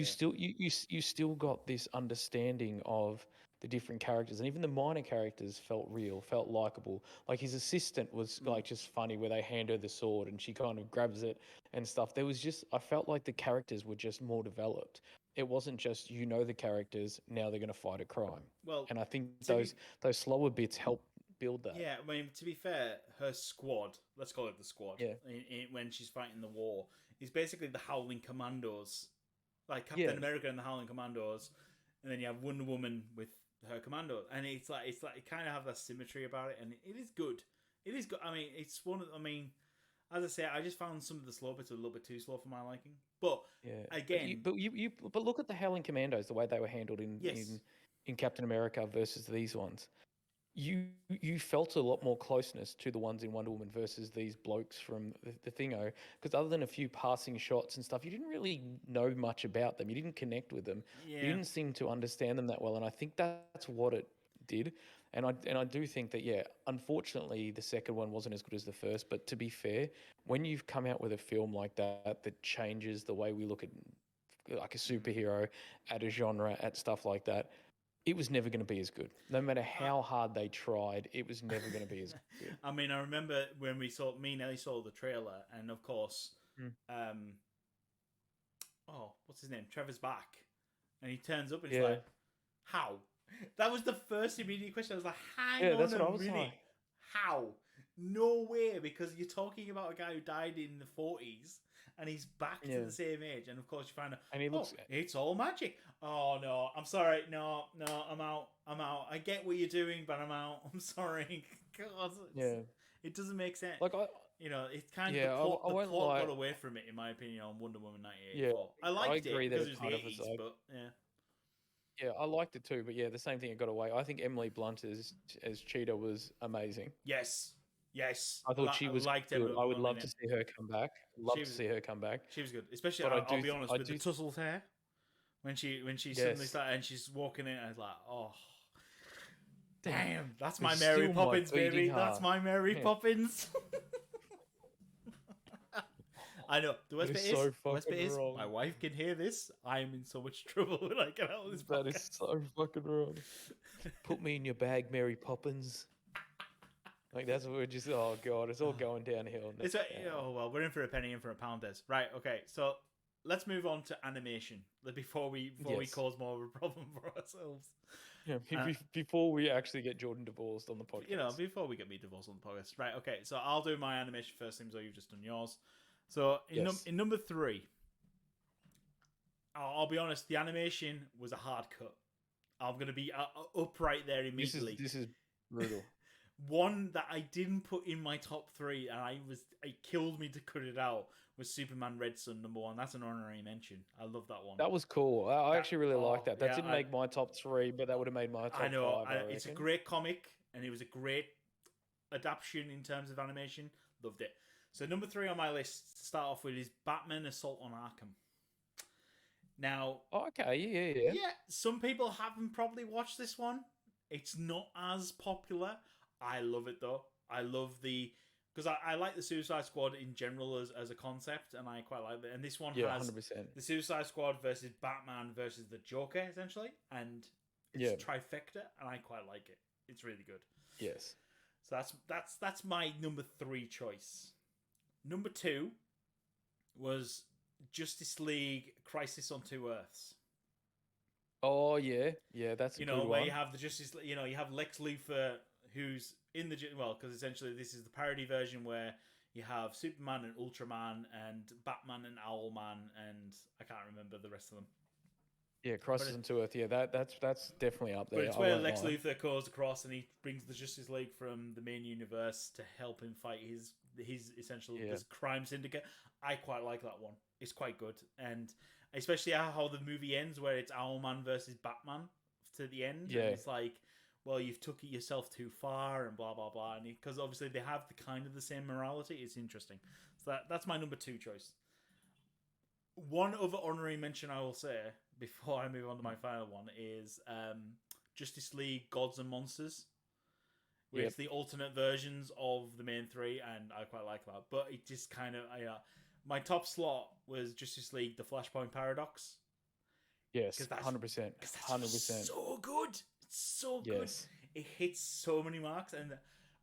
[SPEAKER 1] you still got this understanding of the different characters, and even the minor characters felt real, felt likable. Like his assistant was like just funny, where they hand her the sword and she kind of grabs it and stuff. There was just, I felt like the characters were just more developed. It wasn't just the characters, now they're going to fight a crime.
[SPEAKER 2] Well,
[SPEAKER 1] and I think those slower bits help build that.
[SPEAKER 2] Yeah, I mean, to be fair, her squad, let's call it the squad, when she's fighting the war, is basically the Howling Commandos, like Captain America and the Howling Commandos, and then you have Wonder Woman with her commando, and it's like it kind of have that symmetry about it, and it is good. It is good. I mean, it's one of. I mean, as I say, I just found some of the slow bits a little bit too slow for my liking. But again,
[SPEAKER 1] but look at the Howling Commandos, the way they were handled in Captain America versus these ones. You felt a lot more closeness to the ones in Wonder Woman versus these blokes from the Thingo, because other than a few passing shots and stuff, you didn't really know much about them. You didn't connect with them. You didn't seem to understand them that well, and I think that's what it did. And I do think that unfortunately the second one wasn't as good as the first. But to be fair, when you've come out with a film like that changes the way we look at like a superhero, at a genre, at stuff like that, it was never going to be as good. No matter how hard they tried, it was never going to be as good.
[SPEAKER 2] I mean, I remember when me and Ellie saw the trailer, and of course, what's his name? Trevor's back, and he turns up and he's like, "How?" That was the first immediate question. I was like, "Hang on a minute, like, how? No way!" Because you're talking about a guy who died in the 40s. And he's back to the same age, and of course you find out. And he looks. It's all magic. Oh no, I'm sorry. No, I'm out. I get what you're doing, but I'm out. I'm sorry. God, it doesn't make sense.
[SPEAKER 1] Like
[SPEAKER 2] it's kind of the plot got away from it, in my opinion, on Wonder Woman 1984. I liked it because it was the 80s, but
[SPEAKER 1] yeah, I liked it too. But the same thing, it got away. I think Emily Blunt as Cheetah was amazing.
[SPEAKER 2] Yes,
[SPEAKER 1] I thought she was good. I would love to see her come back. To see her come back.
[SPEAKER 2] She was good, especially. I'll be honest with the tousled hair when she suddenly started and she's walking in. I was like, oh, damn, that's my Mary Poppins, baby. That's my Mary Poppins. I know. The worst bit is my wife can hear this. I am in so much trouble when I get out of this podcast.
[SPEAKER 1] That is so fucking wrong. Put me in your bag, Mary Poppins. Like that's what we're just. Oh god, it's all going downhill.
[SPEAKER 2] It's well, we're in for a penny, in for a pound, Des. Right? Okay, so let's move on to animation before we cause more of a problem for ourselves.
[SPEAKER 1] Yeah, before we actually get Jordan divorced on the podcast.
[SPEAKER 2] Before we get me divorced on the podcast. Right? Okay, so I'll do my animation first, so you've just done yours. So in number 3, I'll be honest, the animation was a hard cut. I'm gonna be upright there immediately.
[SPEAKER 1] This is brutal.
[SPEAKER 2] One that I didn't put in my top 3, and it killed me to cut it out, was Superman Red Sun #1. That's an honorary mention. I love that one.
[SPEAKER 1] That was cool. I actually really liked that. That didn't make my top 3, but that would have made my top 5. I know.
[SPEAKER 2] It's a great comic, and it was a great adaptation in terms of animation. Loved it. So number 3 on my list to start off with is Batman Assault on Arkham. Now,
[SPEAKER 1] okay, yeah.
[SPEAKER 2] Some people haven't probably watched this one. It's not as popular. I love it though. I love because I like the Suicide Squad in general as a concept, and I quite like it. And this one has
[SPEAKER 1] 100%.
[SPEAKER 2] the Suicide Squad versus Batman versus the Joker essentially, and it's trifecta, and I quite like it. It's really good.
[SPEAKER 1] Yes.
[SPEAKER 2] So that's my number 3 choice. Number 2 was Justice League Crisis on Two Earths.
[SPEAKER 1] Oh yeah, that's a good one.
[SPEAKER 2] Where you have the Justice, you have Lex Luthor, who's in the because essentially this is the parody version where you have Superman and Ultraman and Batman and Owlman, and I can't remember the rest of them.
[SPEAKER 1] Yeah, Crisis on Two Earth. Yeah, that's definitely up there.
[SPEAKER 2] But it's where Lex Luthor goes across and he brings the Justice League from the main universe to help him fight his essential this crime syndicate. I quite like that one. It's quite good, and especially how the movie ends, where it's Owlman versus Batman to the end.
[SPEAKER 1] Yeah,
[SPEAKER 2] and it's like, well, you've took it yourself too far, and blah blah blah. And because obviously they have the kind of the same morality, it's interesting. So that's my number 2 choice. One other honorary mention I will say before I move on to my final one is Justice League Gods and Monsters, where it's the alternate versions of the main 3, and I quite like that. But it just kind of, my top slot was Justice League The Flashpoint Paradox.
[SPEAKER 1] Yes, 100%. 100%.
[SPEAKER 2] So good. It's so good.
[SPEAKER 1] Yes.
[SPEAKER 2] It hits so many marks. And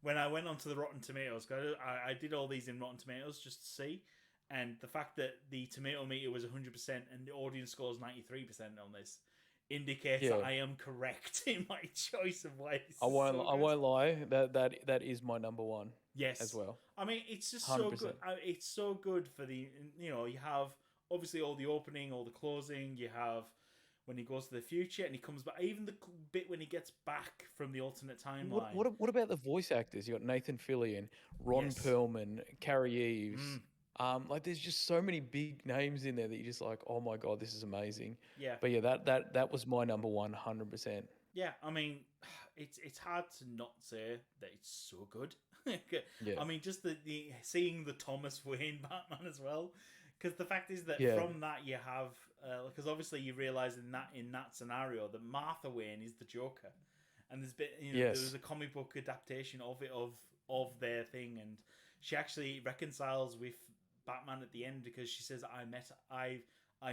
[SPEAKER 2] when I went onto the Rotten Tomatoes, I did all these in Rotten Tomatoes just to see. And the fact that the tomato meter was 100% and the audience scores 93% on this indicates that I am correct in my choice of ways.
[SPEAKER 1] I won't lie. That is my number 1.
[SPEAKER 2] Yes,
[SPEAKER 1] as well.
[SPEAKER 2] I mean, it's just
[SPEAKER 1] 100%.
[SPEAKER 2] so good. It's so good for you have obviously all the opening, all the closing. You have when he goes to the future and he comes back. Even the bit when he gets back from the alternate timeline.
[SPEAKER 1] What about the voice actors? You got Nathan Fillion, Ron Perlman, Carrie Eves. There's just so many big names in there that you're just like, oh my god, this is amazing.
[SPEAKER 2] Yeah.
[SPEAKER 1] But yeah, that was my number 1, 100%.
[SPEAKER 2] Yeah, I mean, it's hard to not say that it's so good. I mean, just the seeing the Thomas Wayne Batman as well, because the fact is that from that you have because obviously you realize in that scenario that Martha Wayne is the Joker, and there's been there was a comic book adaptation of it of their thing, and she actually reconciles with Batman at the end because she says, I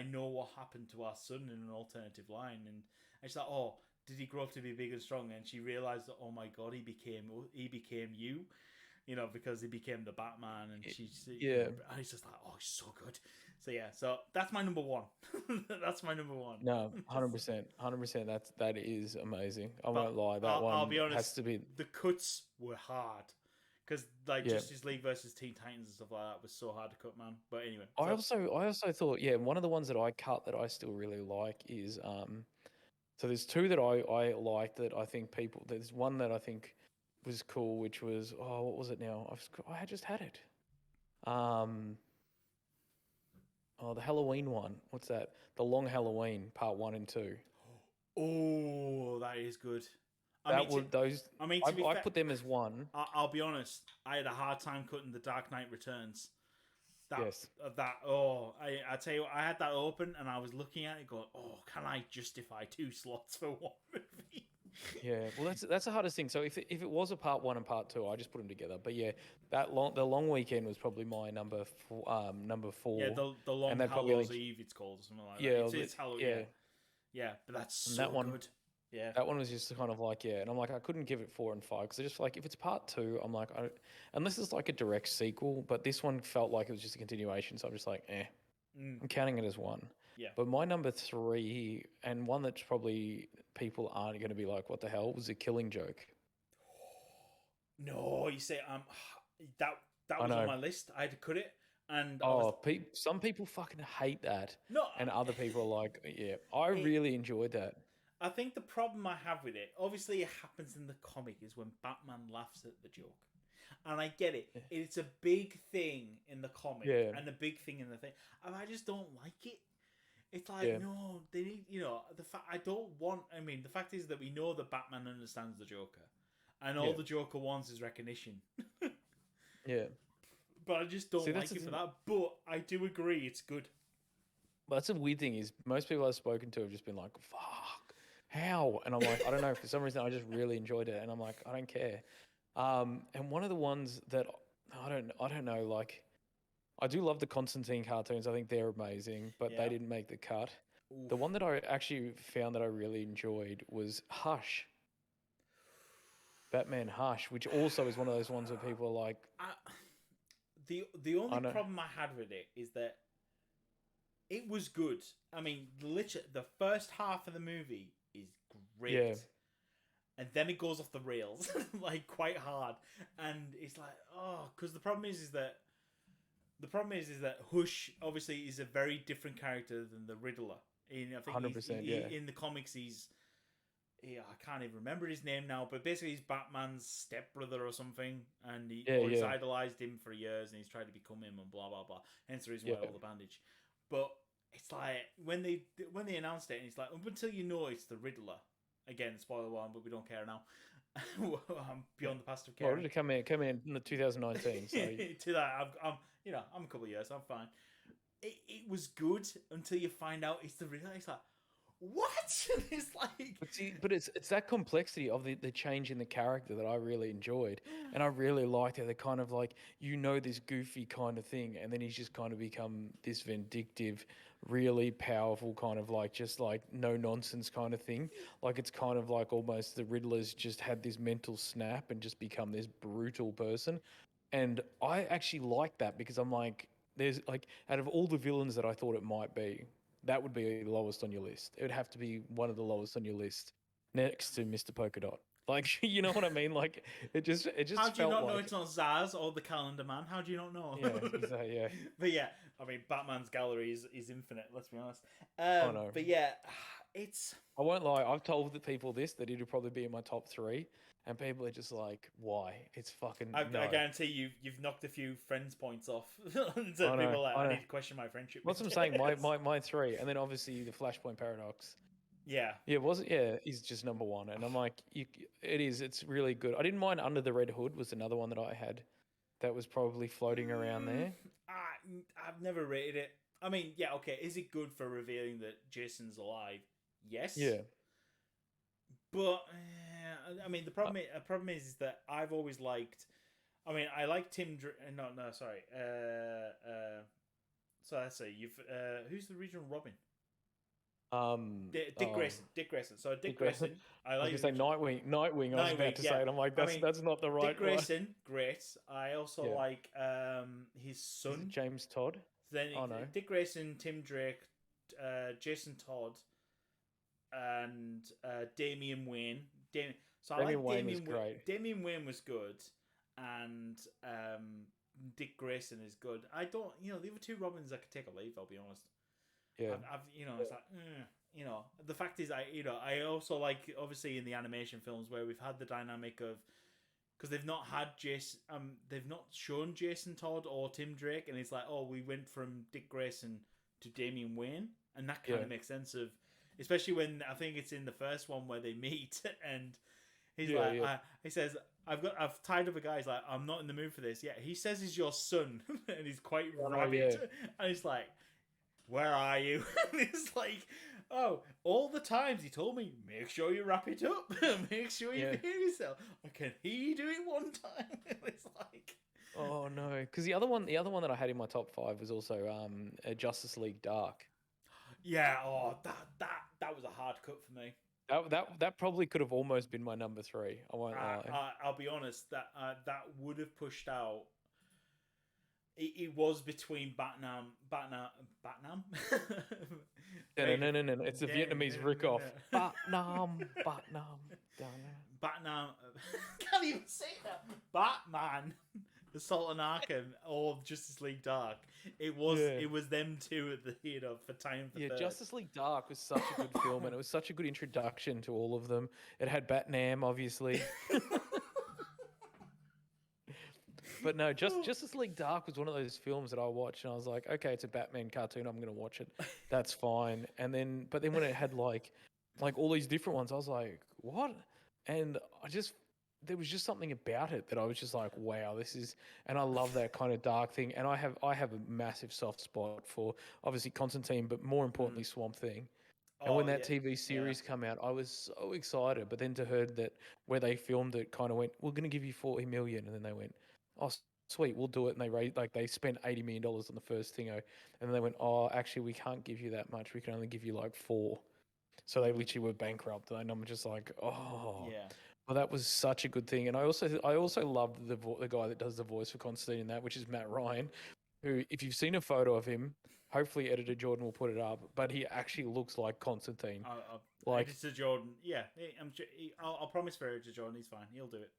[SPEAKER 2] know what happened to our son in an alternative line, and she's like, oh, did he grow up to be big and strong? And she realized that, oh my god, he became you, because he became the Batman, and and it's just like, oh, he's so good. So that's my number 1. That's my number 1.
[SPEAKER 1] No, 100%, 100%. That is amazing. I won't lie. That one
[SPEAKER 2] I'll be honest,
[SPEAKER 1] has to be.
[SPEAKER 2] The cuts were hard. Because Justice League versus Teen Titans and stuff like that was so hard to cut, man. But anyway,
[SPEAKER 1] I also thought, one of the ones that I cut that I still really like is so there's 2 that I like that I think people. There's one that I think was cool, which was what was it now? I just had it. The Halloween one. What's that? The Long Halloween Part 1 and 2.
[SPEAKER 2] Oh, that is good.
[SPEAKER 1] I put them as 1.
[SPEAKER 2] I'll be honest. I had a hard time cutting The Dark Knight Returns. I tell you what, I had that open and I was looking at it going, oh, can I justify 2 slots for one movie?
[SPEAKER 1] Yeah, well, that's the hardest thing. So if it was a Part 1 and Part 2, I just put them together. But yeah, the Long Weekend was probably my number 4.
[SPEAKER 2] Yeah, the Long Hallows Eve, it's called, or something like that. It's Halloween. Yeah, but that's so good. Yeah,
[SPEAKER 1] that one was just kind of like, and I'm like, I couldn't give it 4 and 5 because I just like, if it's Part 2, I'm like, unless it's like a direct sequel, but this one felt like it was just a continuation, so I'm just like, I'm counting it as 1.
[SPEAKER 2] Yeah.
[SPEAKER 1] But my number 3, and one that's probably people aren't going to be like, what the hell, was The Killing Joke.
[SPEAKER 2] No, you say that was on my list. I had to cut it, and
[SPEAKER 1] some people fucking hate that.
[SPEAKER 2] No,
[SPEAKER 1] and other people are like, I really enjoyed that.
[SPEAKER 2] I think the problem I have with it, obviously it happens in the comic, is when Batman laughs at the joke. And I get it. It's a big thing in the comic and a big thing in the thing. And I just don't like it. It's like, no, they need, I don't want, the fact is that we know that Batman understands the Joker. And all the Joker wants is recognition. but I just don't like it for that. But I do agree, it's good.
[SPEAKER 1] But that's a weird thing is most people I've spoken to have just been like, "Fuck, how?" And I'm like, I don't know. For some reason, I just really enjoyed it, and I'm like, I don't care. And one of the ones that I don't know. Like, I do love the Constantine cartoons. I think they're amazing, but they didn't make the cut.
[SPEAKER 2] Oof.
[SPEAKER 1] The one that I actually found that I really enjoyed was Hush. Batman Hush, which also is one of those ones where people are like,
[SPEAKER 2] the only problem I had with it is that it was good. I mean, literally, the first half of the movie is great.
[SPEAKER 1] Yeah.
[SPEAKER 2] And then it goes off the rails, like, quite hard. And it's like, oh, because the problem is that Hush obviously is a very different character than the Riddler. I think
[SPEAKER 1] 100%,
[SPEAKER 2] in the comics I can't even remember his name now, but basically he's Batman's stepbrother or something, and he's idolized him for years, and he's tried to become him, and blah blah blah. Hence the reason why all the bandage. But it's like when they announced it, and it's like up until you know it's the Riddler. Again, spoiler one, but we don't care now. I'm beyond the past of caring.
[SPEAKER 1] Well, it came in 2019. So
[SPEAKER 2] to that, I'm a couple of years. I'm fine. It was good until you find out it's the Riddler. It's like, what? It's like,
[SPEAKER 1] but it's that complexity of the change in the character that I really enjoyed, and I really liked it. They're kind of like, this goofy kind of thing, and then he's just kind of become this vindictive, really powerful kind of like just like no nonsense kind of thing. Like it's kind of like almost the Riddler's just had this mental snap and just become this brutal person, and I actually like that because I'm like, there's like out of all the villains that I thought it might be, that would be the lowest on your list. It would have to be one of the lowest on your list, next to Mr. Polka Dot. Like, you know what I mean? Like, it just.
[SPEAKER 2] How do you not know it's not Zaz or the Calendar Man? How do you not know?
[SPEAKER 1] Yeah, exactly. Yeah.
[SPEAKER 2] But yeah, I mean, Batman's gallery is infinite. Let's be honest.
[SPEAKER 1] I know.
[SPEAKER 2] But yeah, it's.
[SPEAKER 1] I won't lie. I've told the people this that it'll probably be in my top 3, and people are just like, "Why? It's fucking."
[SPEAKER 2] I guarantee you've knocked a few friends points off. So people are like, I need to question my friendship.
[SPEAKER 1] That's what I'm saying. My 3, and then obviously the Flashpoint Paradox.
[SPEAKER 2] Yeah.
[SPEAKER 1] Yeah, he's just number 1, and I'm like, it's really good. I didn't mind Under the Red Hood was another one that I had, that was probably floating around there.
[SPEAKER 2] I've never rated it. I mean, yeah, okay. Is it good for revealing that Jason's alive? Yes.
[SPEAKER 1] Yeah.
[SPEAKER 2] But I mean, the problem is that I've always liked. I mean, I like Tim. Sorry. So let's see. Who's the regional Robin? Dick Grayson. Dick Grayson. So Dick Grayson. I like.
[SPEAKER 1] I was going to say Nightwing. I was about to say, and I'm like, that's not the right.
[SPEAKER 2] Dick Grayson, great. I also like his son,
[SPEAKER 1] James Todd.
[SPEAKER 2] Then Dick Grayson, Tim Drake, Jason Todd, and Damian Wayne.
[SPEAKER 1] Damian Wayne was great.
[SPEAKER 2] Damian Wayne was good, and Dick Grayson is good. I don't, the other two Robins I could take a leave. I'll be honest.
[SPEAKER 1] Yeah.
[SPEAKER 2] It's like, the fact is, I also like, obviously in the animation films where we've had the dynamic of, because they've not had they've not shown Jason Todd or Tim Drake, and it's like, oh, we went from Dick Grayson to Damian Wayne, and that kind of makes sense of, especially when I think it's in the first one where they meet, and he's he says, I've tied up a guy. He's like, I'm not in the mood for this. Yeah, he says he's your son, and he's quite rabid, and he's like, where are you? And it's like, oh, all the times he told me, make sure you wrap it up, make sure you behave yourself. Can he do it one time? It's like,
[SPEAKER 1] oh no, because the other one that I had in my top 5 was also Justice League Dark.
[SPEAKER 2] Yeah, that was a hard cut for me.
[SPEAKER 1] That probably could have almost been my number 3. I won't lie.
[SPEAKER 2] I'll be honest, that would have pushed out. It was between Batnam.
[SPEAKER 1] No. It's the Vietnamese rip-off. Batnam.
[SPEAKER 2] Batnam. Can't even say that. Batman, the Sultan Arkham, or Justice League Dark. It was them two at the for time.
[SPEAKER 1] Justice League Dark was such a good film, and it was such a good introduction to all of them. It had Batnam, obviously. But no, Justice League Dark was one of those films that I watched and I was like, okay, it's a Batman cartoon, I'm going to watch it. That's fine. But then when it had like all these different ones, I was like, what? And there was just something about it that I was just like, wow, this is, and I love that kind of dark thing. And I have a massive soft spot for obviously Constantine, but more importantly Swamp Thing. And when
[SPEAKER 2] Oh
[SPEAKER 1] that
[SPEAKER 2] yeah,
[SPEAKER 1] TV
[SPEAKER 2] yeah.
[SPEAKER 1] series come out, I was so excited. But then to heard that where they filmed it, kind of went, "We're going to give you 40 million," and then they went, "Oh, sweet, we'll do it." And they spent $80 million on the first thing, and then they went, "Oh, actually, we can't give you that much. We can only give you like four." So they literally were bankrupt, and I'm just like, "Oh."
[SPEAKER 2] Yeah.
[SPEAKER 1] Well, that was such a good thing, and I also love the guy that does the voice for Constantine in that, which is Matt Ryan, who, if you've seen a photo of him, hopefully editor Jordan will put it up, but he actually looks like Constantine. Like,
[SPEAKER 2] Editor Jordan, yeah, I'll promise for Editor Jordan, he's fine. He'll do it.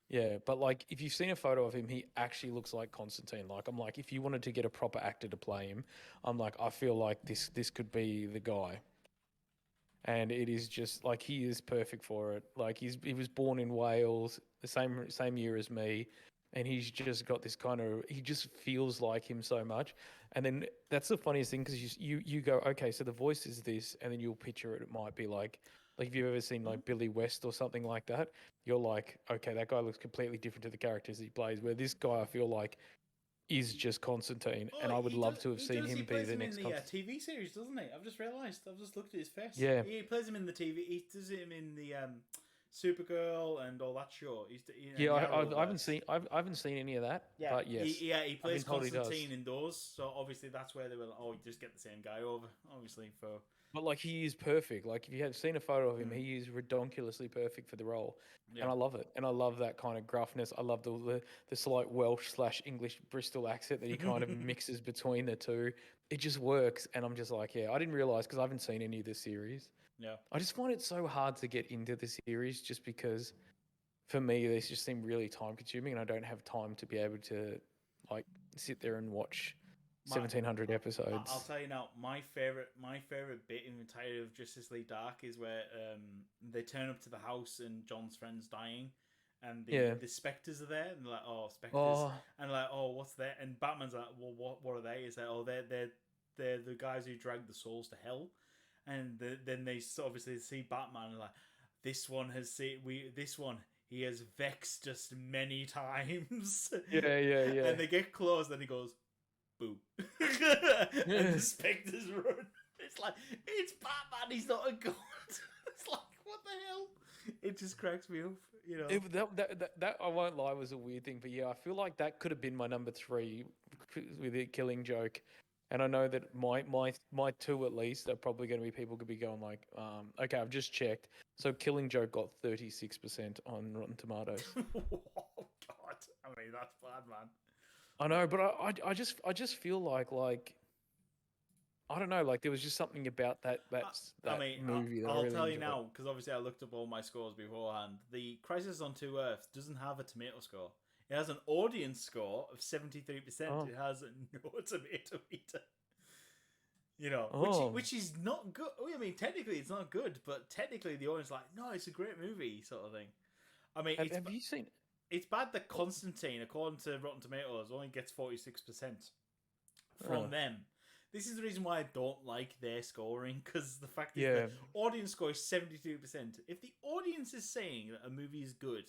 [SPEAKER 1] yeah, but like if you've seen a photo of him, he actually looks like Constantine. Like I'm like, if you wanted to get a proper actor to play him, I'm like, I feel like this could be the guy. And it is just like he is perfect for it. Like he was born in Wales, the same year as me, and he's just got this kind of he just feels like him so much. And then that's the funniest thing because you go, okay, so the voice is this, and then you'll picture it. It might be like if you've ever seen like Billy West or something like that, you're like, okay, that guy looks completely different to the characters he plays. Where this guy, I feel like, is just Constantine,
[SPEAKER 2] Oh,
[SPEAKER 1] and I would love to have
[SPEAKER 2] he
[SPEAKER 1] seen
[SPEAKER 2] does. He
[SPEAKER 1] him be
[SPEAKER 2] plays
[SPEAKER 1] the
[SPEAKER 2] him in
[SPEAKER 1] next
[SPEAKER 2] the
[SPEAKER 1] Constantine.
[SPEAKER 2] TV series, doesn't he? I've just realised. I've just looked at his face.
[SPEAKER 1] Yeah.
[SPEAKER 2] He plays him in the TV. He does him in the Supergirl and all that show.
[SPEAKER 1] Yeah,
[SPEAKER 2] the
[SPEAKER 1] I haven't
[SPEAKER 2] Arrowverse.
[SPEAKER 1] seen any of that.
[SPEAKER 2] Yeah,
[SPEAKER 1] But yes,
[SPEAKER 2] he
[SPEAKER 1] I've
[SPEAKER 2] plays
[SPEAKER 1] been told he does.
[SPEAKER 2] Constantine in those. So obviously that's where they will. Oh, just get the same guy over. Obviously for.
[SPEAKER 1] But like he is perfect. Like if you have seen a photo of him, he is redonkulously perfect for the role,
[SPEAKER 2] Yeah.
[SPEAKER 1] and I love it. And I love that kind of gruffness. I love the slight Welsh / English Bristol accent that he kind of mixes between the two. It just works, and I'm just like, yeah. I didn't realize because I haven't seen any of the series.
[SPEAKER 2] Yeah.
[SPEAKER 1] I just find it so hard to get into the series, just because for me they just seem really time consuming, and I don't have time to be able to like sit there and watch 1,700 episodes.
[SPEAKER 2] I'll tell you now, my favorite bit in the entire of Justice League Dark is where they turn up to the house and John's friend's dying, and the specters are there, and they're like, oh, specters, and like, oh, what's that? And Batman's like, well, what are they? Is that, oh, they're the guys who drag the souls to hell, and then they obviously see Batman and like, this one he has vexed us many times.
[SPEAKER 1] Yeah.
[SPEAKER 2] And they get close, then he goes, boo. And the specters run. It's like, it's Batman, he's not a god. It's like, what the hell? It just cracks me up, you know.
[SPEAKER 1] That I won't lie was a weird thing, but yeah, I feel like that could have been my number 3 with the Killing Joke. And I know that my 2 at least are probably going to be people could be going like, okay, I've just checked. So Killing Joke got 36% on Rotten Tomatoes.
[SPEAKER 2] Oh God, I mean that's bad, man.
[SPEAKER 1] I know, but I just feel like I don't know, like there was just something about that movie that
[SPEAKER 2] I'll
[SPEAKER 1] really
[SPEAKER 2] tell you
[SPEAKER 1] enjoyed.
[SPEAKER 2] now, because obviously I looked up all my scores beforehand. The Crisis on Two Earths doesn't have a tomato score. It has an audience score of 73%.
[SPEAKER 1] Oh.
[SPEAKER 2] It has no tomato meter. You know, which is not good. I mean, technically it's not good, but technically the audience is like, no, it's a great movie, sort of thing. I mean,
[SPEAKER 1] have you seen?
[SPEAKER 2] It's bad that Constantine, according to Rotten Tomatoes, only gets 46% from them. This is the reason why I don't like their scoring, because the fact is the audience score is 72%. If the audience is saying that a movie is good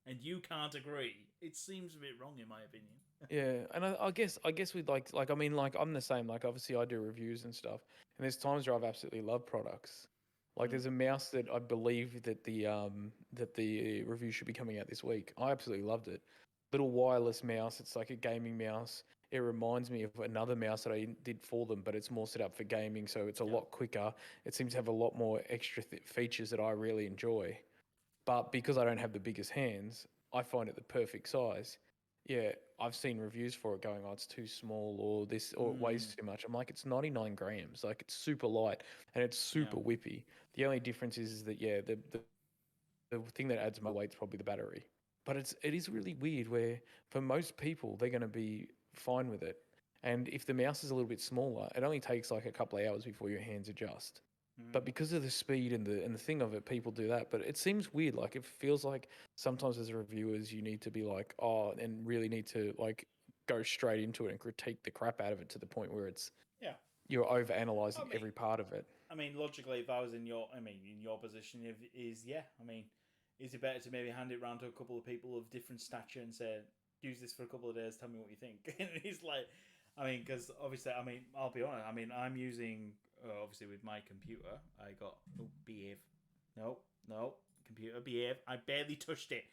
[SPEAKER 2] and you can't agree, it seems a bit wrong in my opinion.
[SPEAKER 1] Yeah, and I guess with like I mean, like I'm the same. Like obviously I do reviews and stuff, and there's times where I've absolutely loved products. Like there's a mouse that I believe that the review should be coming out this week. I absolutely loved it. Little wireless mouse. It's like a gaming mouse. It reminds me of another mouse that I did for them, but it's more set up for gaming, so it's a lot quicker. It seems to have a lot more extra features that I really enjoy. But because I don't have the biggest hands, I find it the perfect size. Yeah, I've seen reviews for it going, oh, it's too small or this, or it weighs too much. I'm like, it's 99 grams. Like, it's super light and it's super whippy. The only difference is that, yeah, the thing that adds my weight is probably the battery. But it is really weird where for most people, they're going to be fine with it. And if the mouse is a little bit smaller, it only takes like a couple of hours before your hands adjust. But because of the speed and the thing of it, people do that. But it seems weird. Like it feels like sometimes as reviewers, you need to be like, oh, and really need to like go straight into it and critique the crap out of it to the point where it's you're over analyzing every part of it.
[SPEAKER 2] I mean, logically, if I was in your position, I mean, is it better to maybe hand it around to a couple of people of different stature and say, use this for a couple of days, tell me what you think? And he's like, I mean, because obviously, I mean, I'll be honest, I mean, I'm using, obviously with my computer, I got, behave. No, computer, behave. I barely touched it.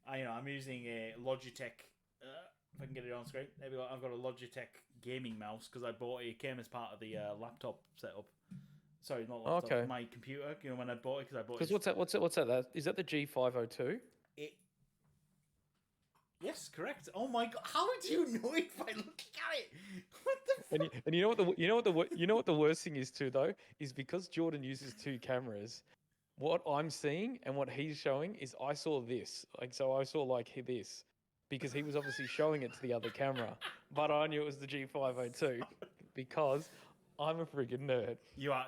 [SPEAKER 2] I'm using a Logitech, if I can get it on screen. There we go. I've got a Logitech gaming mouse because I bought it. It came as part of the laptop setup. Sorry, not laptop.
[SPEAKER 1] Okay.
[SPEAKER 2] My computer. When I bought it, because I bought it.
[SPEAKER 1] Because what's that? Is that the G502?
[SPEAKER 2] Yes, correct. Oh my god! How do you know it by looking at it? What the fuck?
[SPEAKER 1] And you know what the worst thing is too though is because Jordan uses two cameras. What I'm seeing and what he's showing is I saw this. So I saw this because he was obviously showing it to the other camera, but I knew it was the G502 because I'm a friggin' nerd.
[SPEAKER 2] You are.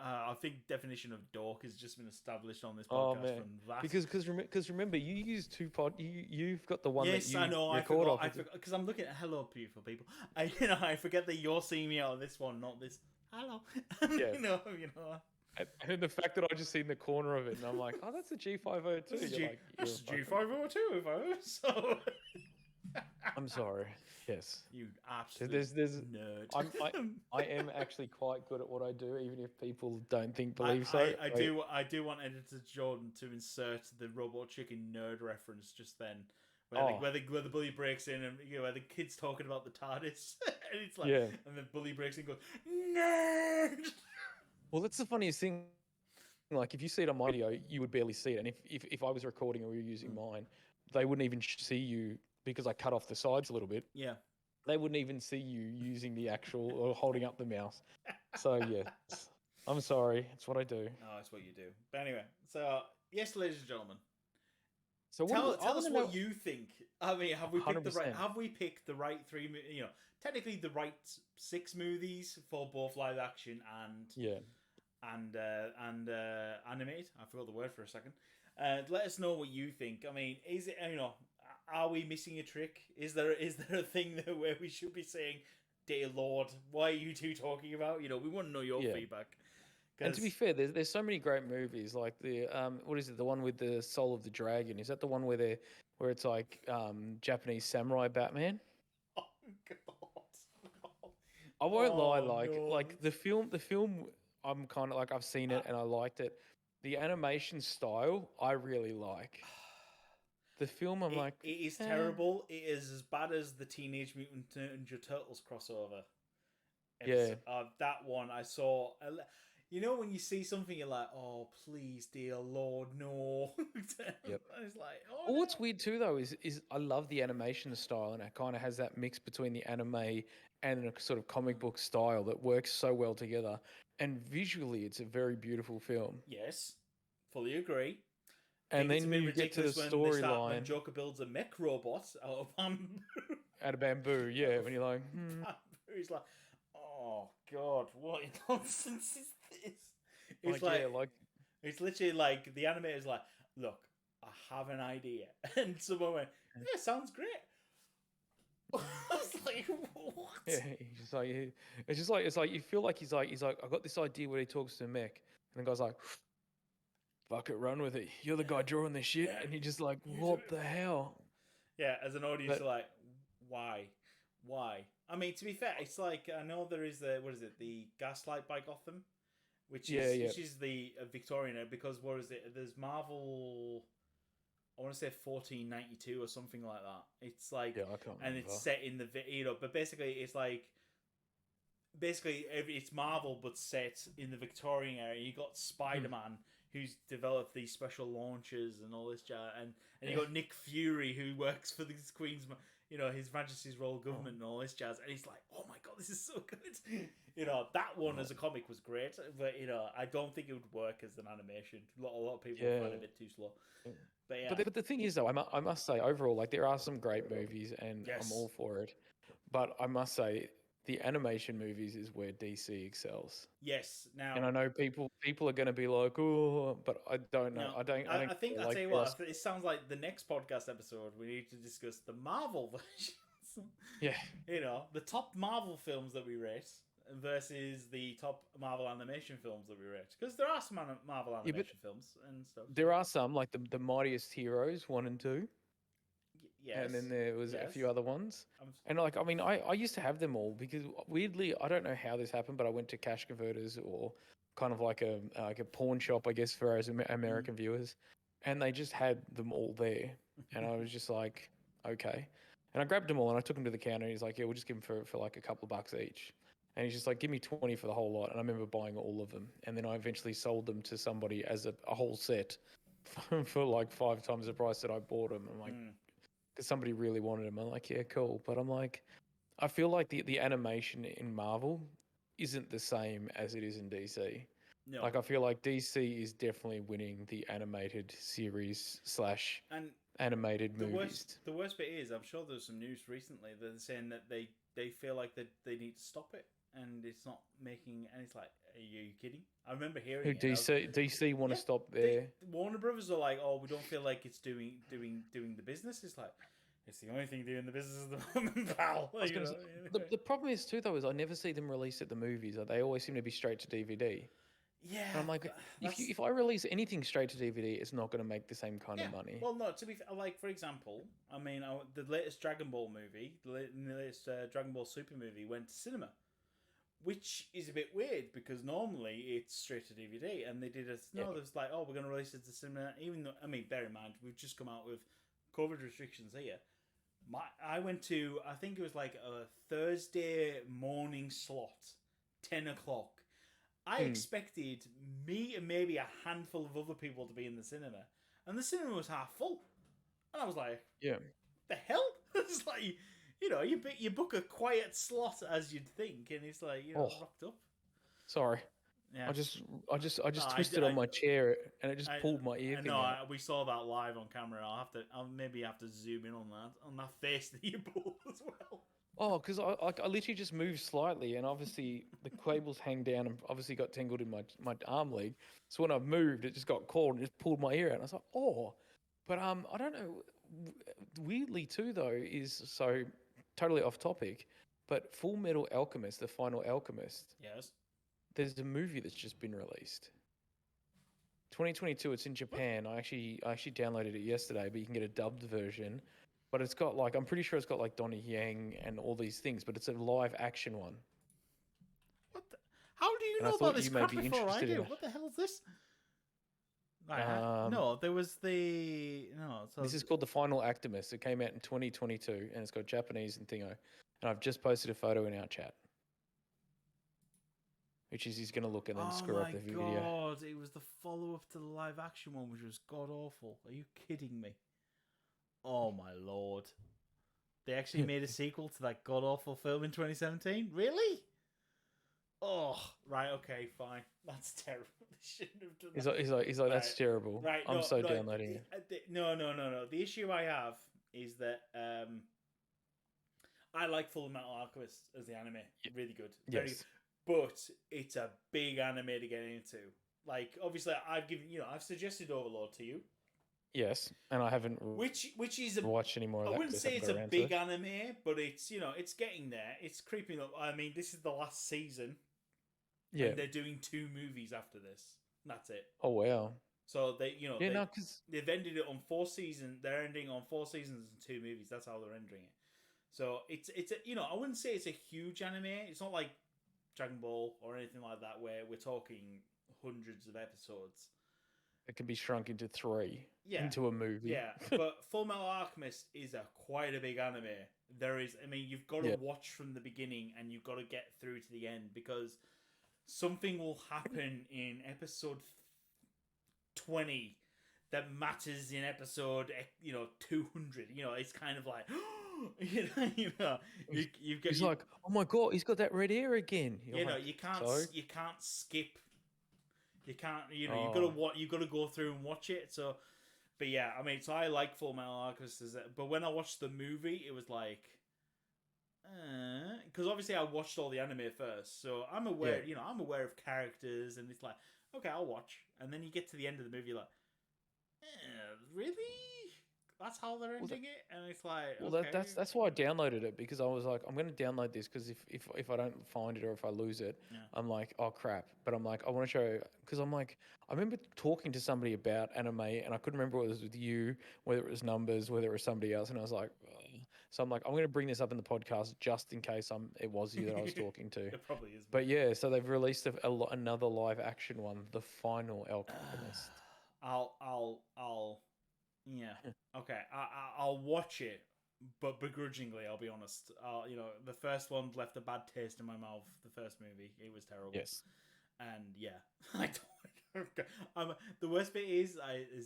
[SPEAKER 2] I think definition of dork has just been established on this podcast.
[SPEAKER 1] Oh man,
[SPEAKER 2] from that.
[SPEAKER 1] because remember you use two you've got the one
[SPEAKER 2] yes,
[SPEAKER 1] that you
[SPEAKER 2] I know.
[SPEAKER 1] record off.
[SPEAKER 2] I forgot because I'm looking at hello, beautiful people. I forget that you're seeing me out of this one, not this. Hello.
[SPEAKER 1] Yeah.
[SPEAKER 2] you know.
[SPEAKER 1] And the fact that I just seen the corner of it and I'm like, oh, that's a G502.
[SPEAKER 2] That's G502, so.
[SPEAKER 1] I'm sorry. Yes.
[SPEAKER 2] You absolute
[SPEAKER 1] there's
[SPEAKER 2] nerd.
[SPEAKER 1] I am actually quite good at what I do, even if people don't believe so.
[SPEAKER 2] I do want Editor Jordan to insert the Robot Chicken nerd reference just then. Where the bully breaks in and where the kid's talking about the TARDIS and it's like and the bully breaks in and goes, nerd.
[SPEAKER 1] Well, that's the funniest thing. Like, if you see it on my video, you would barely see it. And if I was recording or we were using mine, they wouldn't even see you because I cut off the sides a little bit.
[SPEAKER 2] Yeah.
[SPEAKER 1] They wouldn't even see you using the actual or holding up the mouse. So, yeah. I'm sorry. It's what I do.
[SPEAKER 2] Oh, it's what you do. But anyway, so, yes, ladies and gentlemen.
[SPEAKER 1] So
[SPEAKER 2] tell us what you think. I mean, have we picked
[SPEAKER 1] 100%.
[SPEAKER 2] Have we picked the right three? Technically the right 6 movies for both live action and animated. I forgot the word for a second. Let us know what you think. I mean, is it are we missing a trick? Is there a thing there where we should be saying, "Dear Lord, why are you two talking about?" We want to know your feedback.
[SPEAKER 1] And to be fair, there's so many great movies like the what is it? The one with the Soul of the Dragon. Is that the one where it's like Japanese samurai Batman?
[SPEAKER 2] Oh God! No.
[SPEAKER 1] I won't lie. Like the film. I'm kind of like I've seen it and I liked it. The animation style I really like. The film I'm like
[SPEAKER 2] it is terrible. It is as bad as the Teenage Mutant Ninja Turtles crossover. That one I saw. When you see something, you're like, "Oh, please, dear Lord, no!"
[SPEAKER 1] Yep.
[SPEAKER 2] It's like,
[SPEAKER 1] well, what's weird too, though, is I love the animation style, and it kind of has that mix between the anime and a sort of comic book style that works so well together. And visually, it's a very beautiful film.
[SPEAKER 2] Yes, fully agree.
[SPEAKER 1] And then you get to the storyline.
[SPEAKER 2] When Joker builds a mech robot out of bamboo.
[SPEAKER 1] Out of bamboo, yeah. When you're like,
[SPEAKER 2] he's like, oh God, what nonsense is this? It's it's literally like the animator's like, look, I have an idea, and someone went, yeah, sounds great. I was like, what?
[SPEAKER 1] Yeah, it's like you feel like he's like I got this idea where he talks to a mech, and the guy's like, fuck it, run with it. You're the guy drawing this shit, and you're just like, what the hell?
[SPEAKER 2] Yeah, as an audience, you're like, why? I mean, to be fair, it's like I know there is the Gaslight by Gotham, which is the Victorian because what is it? There's Marvel. I want to say 1492 or something like that. It's like,
[SPEAKER 1] I can't remember.
[SPEAKER 2] And it's set in the but basically it's like, it's Marvel but set in the Victorian era. You got Spider-Man who's developed these special launchers and all this jazz, and you got Nick Fury who works for the Queen's, His Majesty's Royal Government and all this jazz, and he's like, oh my God, this is so good. That one as a comic was great, but I don't think it would work as an animation. A lot of people find it a bit too slow. But yeah.
[SPEAKER 1] But the thing is, though, I must say, overall, like there are some great movies, and I'm all for it. But I must say, the animation movies is where DC excels.
[SPEAKER 2] Yes. Now,
[SPEAKER 1] and I know people are going to be like, oh, but I don't know.
[SPEAKER 2] No, I think I'll tell you what. It sounds like the next podcast episode we need to discuss the Marvel versions.
[SPEAKER 1] Yeah.
[SPEAKER 2] The top Marvel films that we rate. versus the top Marvel animation films that we rate. Because there are some Marvel animation films and stuff.
[SPEAKER 1] There are some, like the Mightiest Heroes 1 and 2.
[SPEAKER 2] Yes.
[SPEAKER 1] And then there was a few other ones.
[SPEAKER 2] I'm
[SPEAKER 1] And like, I mean, I used to have them all because weirdly, I don't know how this happened, but I went to Cash Converters or kind of like a pawn shop, I guess, for us American viewers, and they just had them all there. And I was just like, okay. And I grabbed them all and I took them to the counter. And he's like, yeah, we'll just give them for like a couple of bucks each. And he's just like, give me 20 for the whole lot. And I remember buying all of them. And then I eventually sold them to somebody as a whole set for like 5 times the price that I bought them. I'm like, because somebody really wanted them. I'm like, yeah, cool. But I'm like, I feel like the animation in Marvel isn't the same as it is in DC.
[SPEAKER 2] No.
[SPEAKER 1] Like, I feel like DC is definitely winning the animated series /
[SPEAKER 2] and
[SPEAKER 1] animated movies.
[SPEAKER 2] The worst bit is, I'm sure there's some news recently that they're saying that they feel like that they need to stop it, and it's not making. And it's like, are you kidding? I remember hearing
[SPEAKER 1] Who DC want to stop there?
[SPEAKER 2] Warner Brothers are like, oh, we don't feel like it's doing the business. It's like, it's the only thing doing the business at the moment, pal.
[SPEAKER 1] The problem is too, though, is I never see them release at the movies. They always seem to be straight to DVD.
[SPEAKER 2] Yeah,
[SPEAKER 1] and I'm like, if I release anything straight to DVD, it's not going to make the same kind of money.
[SPEAKER 2] Well, no. To be fair, like for example, I mean, the latest Dragon Ball movie, the latest Dragon Ball Super movie, went to cinema, which is a bit weird because normally it's straight to DVD, and they did there's like, oh, we're going to release it to cinema, even though, I mean, bear in mind we've just come out with COVID restrictions here. I went to, I think it was like a Thursday morning slot, 10 o'clock. I expected me and maybe a handful of other people to be in the cinema, and the cinema was half full. And I was like,
[SPEAKER 1] yeah,
[SPEAKER 2] the hell? It's like, you book a quiet slot as you'd think, and it's like, locked up.
[SPEAKER 1] Sorry.
[SPEAKER 2] Yeah.
[SPEAKER 1] I just twisted on my chair and it just pulled my ear.
[SPEAKER 2] We saw that live on camera. I'll maybe have to zoom in on that face that you pulled as well.
[SPEAKER 1] Oh, because I literally just moved slightly, and obviously the cables hang down, and obviously got tangled in my arm leg. So when I moved, it just got caught and just pulled my ear out. And I was like, oh, but I don't know. Weirdly too, though, is so totally off topic. But Full Metal Alchemist, the Final Alchemist.
[SPEAKER 2] Yes.
[SPEAKER 1] There's a movie that's just been released. 2022. It's in Japan. I actually downloaded it yesterday, but you can get a dubbed version. But it's got like, I'm pretty sure it's got like Donnie Yang and all these things, but it's a live action one.
[SPEAKER 2] What the? How do you know about this crap before I do? What the hell is this? No, there was the... No.
[SPEAKER 1] This is called The Final Alchemist. It came out in 2022, and it's got Japanese and thingo. And I've just posted a photo in our chat. Which is he's going to look and then screw up the video.
[SPEAKER 2] Oh my god, it was the follow-up to the live action one, which was god-awful. Are you kidding me? Oh my lord. They actually made a sequel to that god-awful film in 2017? Really? Oh, right, okay, fine. That's terrible. They shouldn't have done that.
[SPEAKER 1] He's like, that's terrible.
[SPEAKER 2] Right,
[SPEAKER 1] I'm downloading it.
[SPEAKER 2] No. The issue I have is that I like Full Metal Alchemist as the anime. Really good. Very good. But it's a big anime to get into. Like, obviously, I've suggested Overlord to you.
[SPEAKER 1] Yes, and I haven't
[SPEAKER 2] which is
[SPEAKER 1] watched any more of that.
[SPEAKER 2] I wouldn't say it's a big anime, but it's it's getting there. It's creeping up. I mean, this is the last season.
[SPEAKER 1] Yeah.
[SPEAKER 2] And they're doing 2 movies after this. That's it.
[SPEAKER 1] Oh wow.
[SPEAKER 2] So they they've ended it on 4 seasons. They're ending on 4 seasons and 2 movies. That's how they're ending it. So it's I wouldn't say it's a huge anime. It's not like Dragon Ball or anything like that where we're talking hundreds of episodes.
[SPEAKER 1] It can be shrunk into 3 into a movie.
[SPEAKER 2] Yeah, but Full Metal Alchemist is quite a big anime. You've got to watch from the beginning and you've got to get through to the end because something will happen in episode 20 that matters in episode 200. It's kind of like you've got.
[SPEAKER 1] He's like, oh my god, he's got that red hair again.
[SPEAKER 2] You can't skip. You can't, you've got to go through and watch it. So, but yeah, so I like Full Metal Alchemist, but when I watched the movie, it was like, because obviously I watched all the anime first, so I'm aware, I'm aware of characters, and it's like, okay, I'll watch, and then you get to the end of the movie, you're like, really? That's how they're ending it, and it's like,
[SPEAKER 1] Well,
[SPEAKER 2] okay.
[SPEAKER 1] that's why I downloaded it, because I was like, I'm going to download this because if I don't find it or if I lose it,
[SPEAKER 2] Yeah.
[SPEAKER 1] I'm like, oh crap. But I'm like, I want to show, because I'm like, I remember talking to somebody about anime and I couldn't remember whether it was with you, whether it was Numbers, whether it was somebody else, and I was like, ugh. So I'm like, I'm going to bring this up in the podcast just in case it was you that I was talking to.
[SPEAKER 2] It probably is.
[SPEAKER 1] But yeah, so they've released another live action one, the final Alchemist.
[SPEAKER 2] Yeah. Okay. I'll watch it, but begrudgingly. I'll be honest. The first one left a bad taste in my mouth. The first movie, it was terrible.
[SPEAKER 1] Yes.
[SPEAKER 2] And yeah, I don't. The worst bit is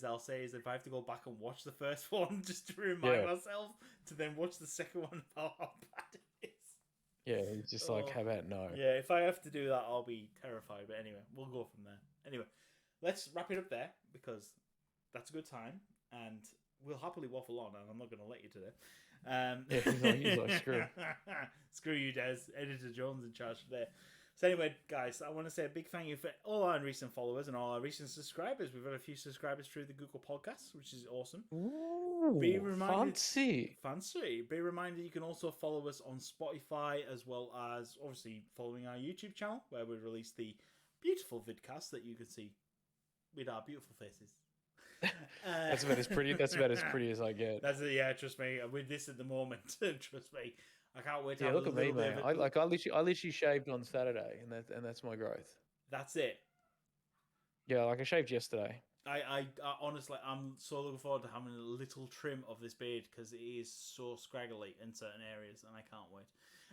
[SPEAKER 2] I'll say is if I have to go back and watch the first one just to remind myself to then watch the second one about how bad it is.
[SPEAKER 1] Yeah, it's just like, how about no?
[SPEAKER 2] Yeah, if I have to do that, I'll be terrified. But anyway, we'll go from there. Anyway, let's wrap it up there because that's a good time, and we'll happily waffle on, and I'm not going to let you today.
[SPEAKER 1] He's like screw.
[SPEAKER 2] Screw you, Des. Editor Jones in charge today. So anyway, guys, I want to say a big thank you for all our recent followers and all our recent subscribers. We've had a few subscribers through the Google Podcasts, which is awesome.
[SPEAKER 1] Ooh,
[SPEAKER 2] Be reminded,
[SPEAKER 1] fancy.
[SPEAKER 2] Be reminded you can also follow us on Spotify, as well as obviously following our YouTube channel, where we release the beautiful vidcast that you can see with our beautiful faces.
[SPEAKER 1] That's about as pretty. That's about as pretty as I get.
[SPEAKER 2] That's it. Yeah, trust me. With this at the moment, trust me. I can't wait to have
[SPEAKER 1] look
[SPEAKER 2] a
[SPEAKER 1] at me,
[SPEAKER 2] little bit
[SPEAKER 1] man.
[SPEAKER 2] of it.
[SPEAKER 1] I literally shaved on Saturday, and that's my growth.
[SPEAKER 2] That's it.
[SPEAKER 1] Yeah, like I shaved yesterday.
[SPEAKER 2] I honestly, I'm so looking forward to having a little trim of this beard because it is so scraggly in certain areas, and I can't wait.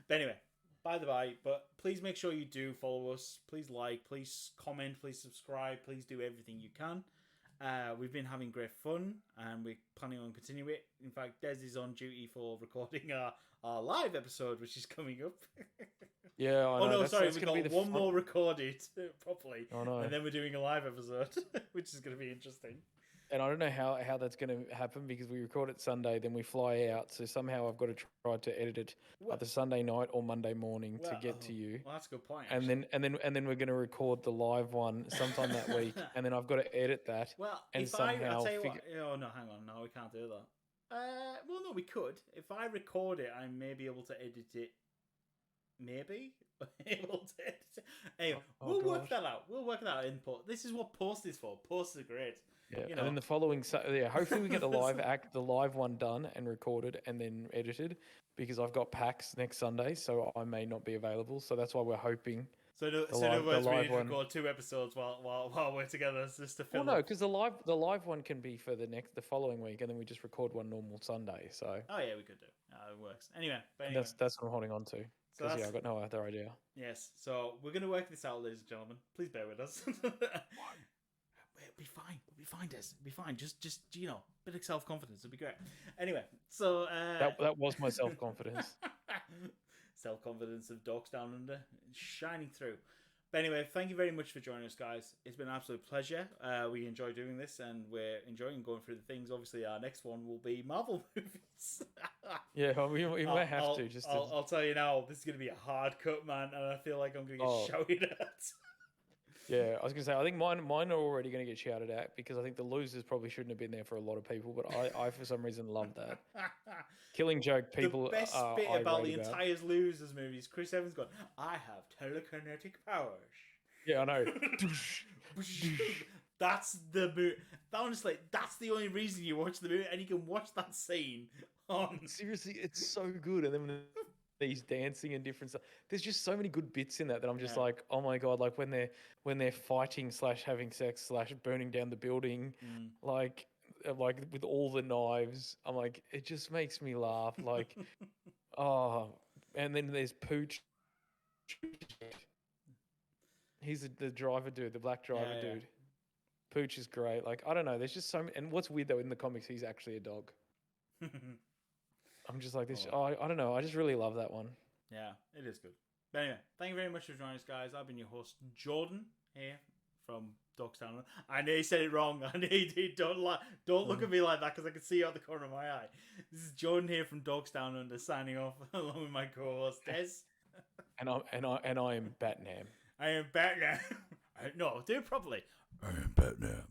[SPEAKER 2] But anyway, by the by, but please make sure you do follow us. Please like, please comment, please subscribe, please do everything you can. We've been having great fun, and we're planning on continuing it. In fact, Des is on duty for recording our live episode, which is coming up.
[SPEAKER 1] Yeah, I know.
[SPEAKER 2] No, sorry, we've got one
[SPEAKER 1] fun.
[SPEAKER 2] more recorded properly,
[SPEAKER 1] I know.
[SPEAKER 2] and then we're doing a live episode, which is going to be interesting.
[SPEAKER 1] And I don't know how that's going to happen because we record it Sunday, then we fly out. So somehow I've got to try to edit it either Sunday night or Monday morning to get to you.
[SPEAKER 2] Well, that's a good point.
[SPEAKER 1] And then we're going to record the live one sometime that week, and then I've got to edit that.
[SPEAKER 2] Well,
[SPEAKER 1] and
[SPEAKER 2] if
[SPEAKER 1] somehow
[SPEAKER 2] I'll tell you what. Oh no, hang on, no, we can't do that. Well, no, we could. If I record it, I may be able to edit it. Maybe able to edit it. Anyway, we'll work that out. We'll work that out. Input. This is what post is for. Posts are great.
[SPEAKER 1] Yeah, and then the following, hopefully we get the live one done and recorded and then edited, because I've got PAX next Sunday, so I may not be available. So that's why we're hoping.
[SPEAKER 2] So we need to record 2 episodes while we're together just to film.
[SPEAKER 1] Well, no, because the live one can be for the following week, and then we just record one normal Sunday. So.
[SPEAKER 2] Oh yeah, we could do. It works. Anyway.
[SPEAKER 1] That's what I'm holding on to. Because I've got no other idea.
[SPEAKER 2] Yes. So we're gonna work this out, ladies and gentlemen. Please bear with us. We'll be fine. We'll be fine, Des. We'll be fine. Just a bit of self-confidence. It'll be great. Anyway, so
[SPEAKER 1] that was my self-confidence.
[SPEAKER 2] Self-confidence of Dorks Down Under shining through. But anyway, thank you very much for joining us, guys. It's been an absolute pleasure. We enjoy doing this, and we're enjoying going through the things. Obviously, our next one will be Marvel movies.
[SPEAKER 1] Yeah, well, we might have to.
[SPEAKER 2] I'll tell you now, this is going to be a hard cut, man, and I feel like I'm going to get shouted at.
[SPEAKER 1] Yeah, I was going to say, I think mine are already going to get shouted at, because I think the losers probably shouldn't have been there for a lot of people, but I for some reason love that. Killing Joke people.
[SPEAKER 2] The best bit about the entire losers movie is Chris Evans going, "I have telekinetic powers." Yeah, I know. That's the movie. Honestly, that's the only reason you watch the movie, and you can watch that scene on.
[SPEAKER 1] Seriously, it's so good. And then he's dancing and different stuff. There's just so many good bits in that I'm just like, oh my god! Like when they're fighting / having sex / burning down the building, like with all the knives. I'm like, it just makes me laugh. Like, and then there's Pooch. He's the driver dude, the black driver dude. Pooch is great. Like, I don't know. There's just so many. And what's weird though, in the comics, he's actually a dog. I'm just like this. I don't know. I just really love that one.
[SPEAKER 2] Yeah, it is good. But anyway, thank you very much for joining us, guys. I've been your host, Jordan, here from Dorks Down Under. I know you said it wrong. I know you did. Don't look at me like that, because I can see you out the corner of my eye. This is Jordan here from Dorks Down Under, signing off along with my co-host Des.
[SPEAKER 1] and I am Batnam.
[SPEAKER 2] I am Batnam. No, do it properly.
[SPEAKER 3] I am Batnam.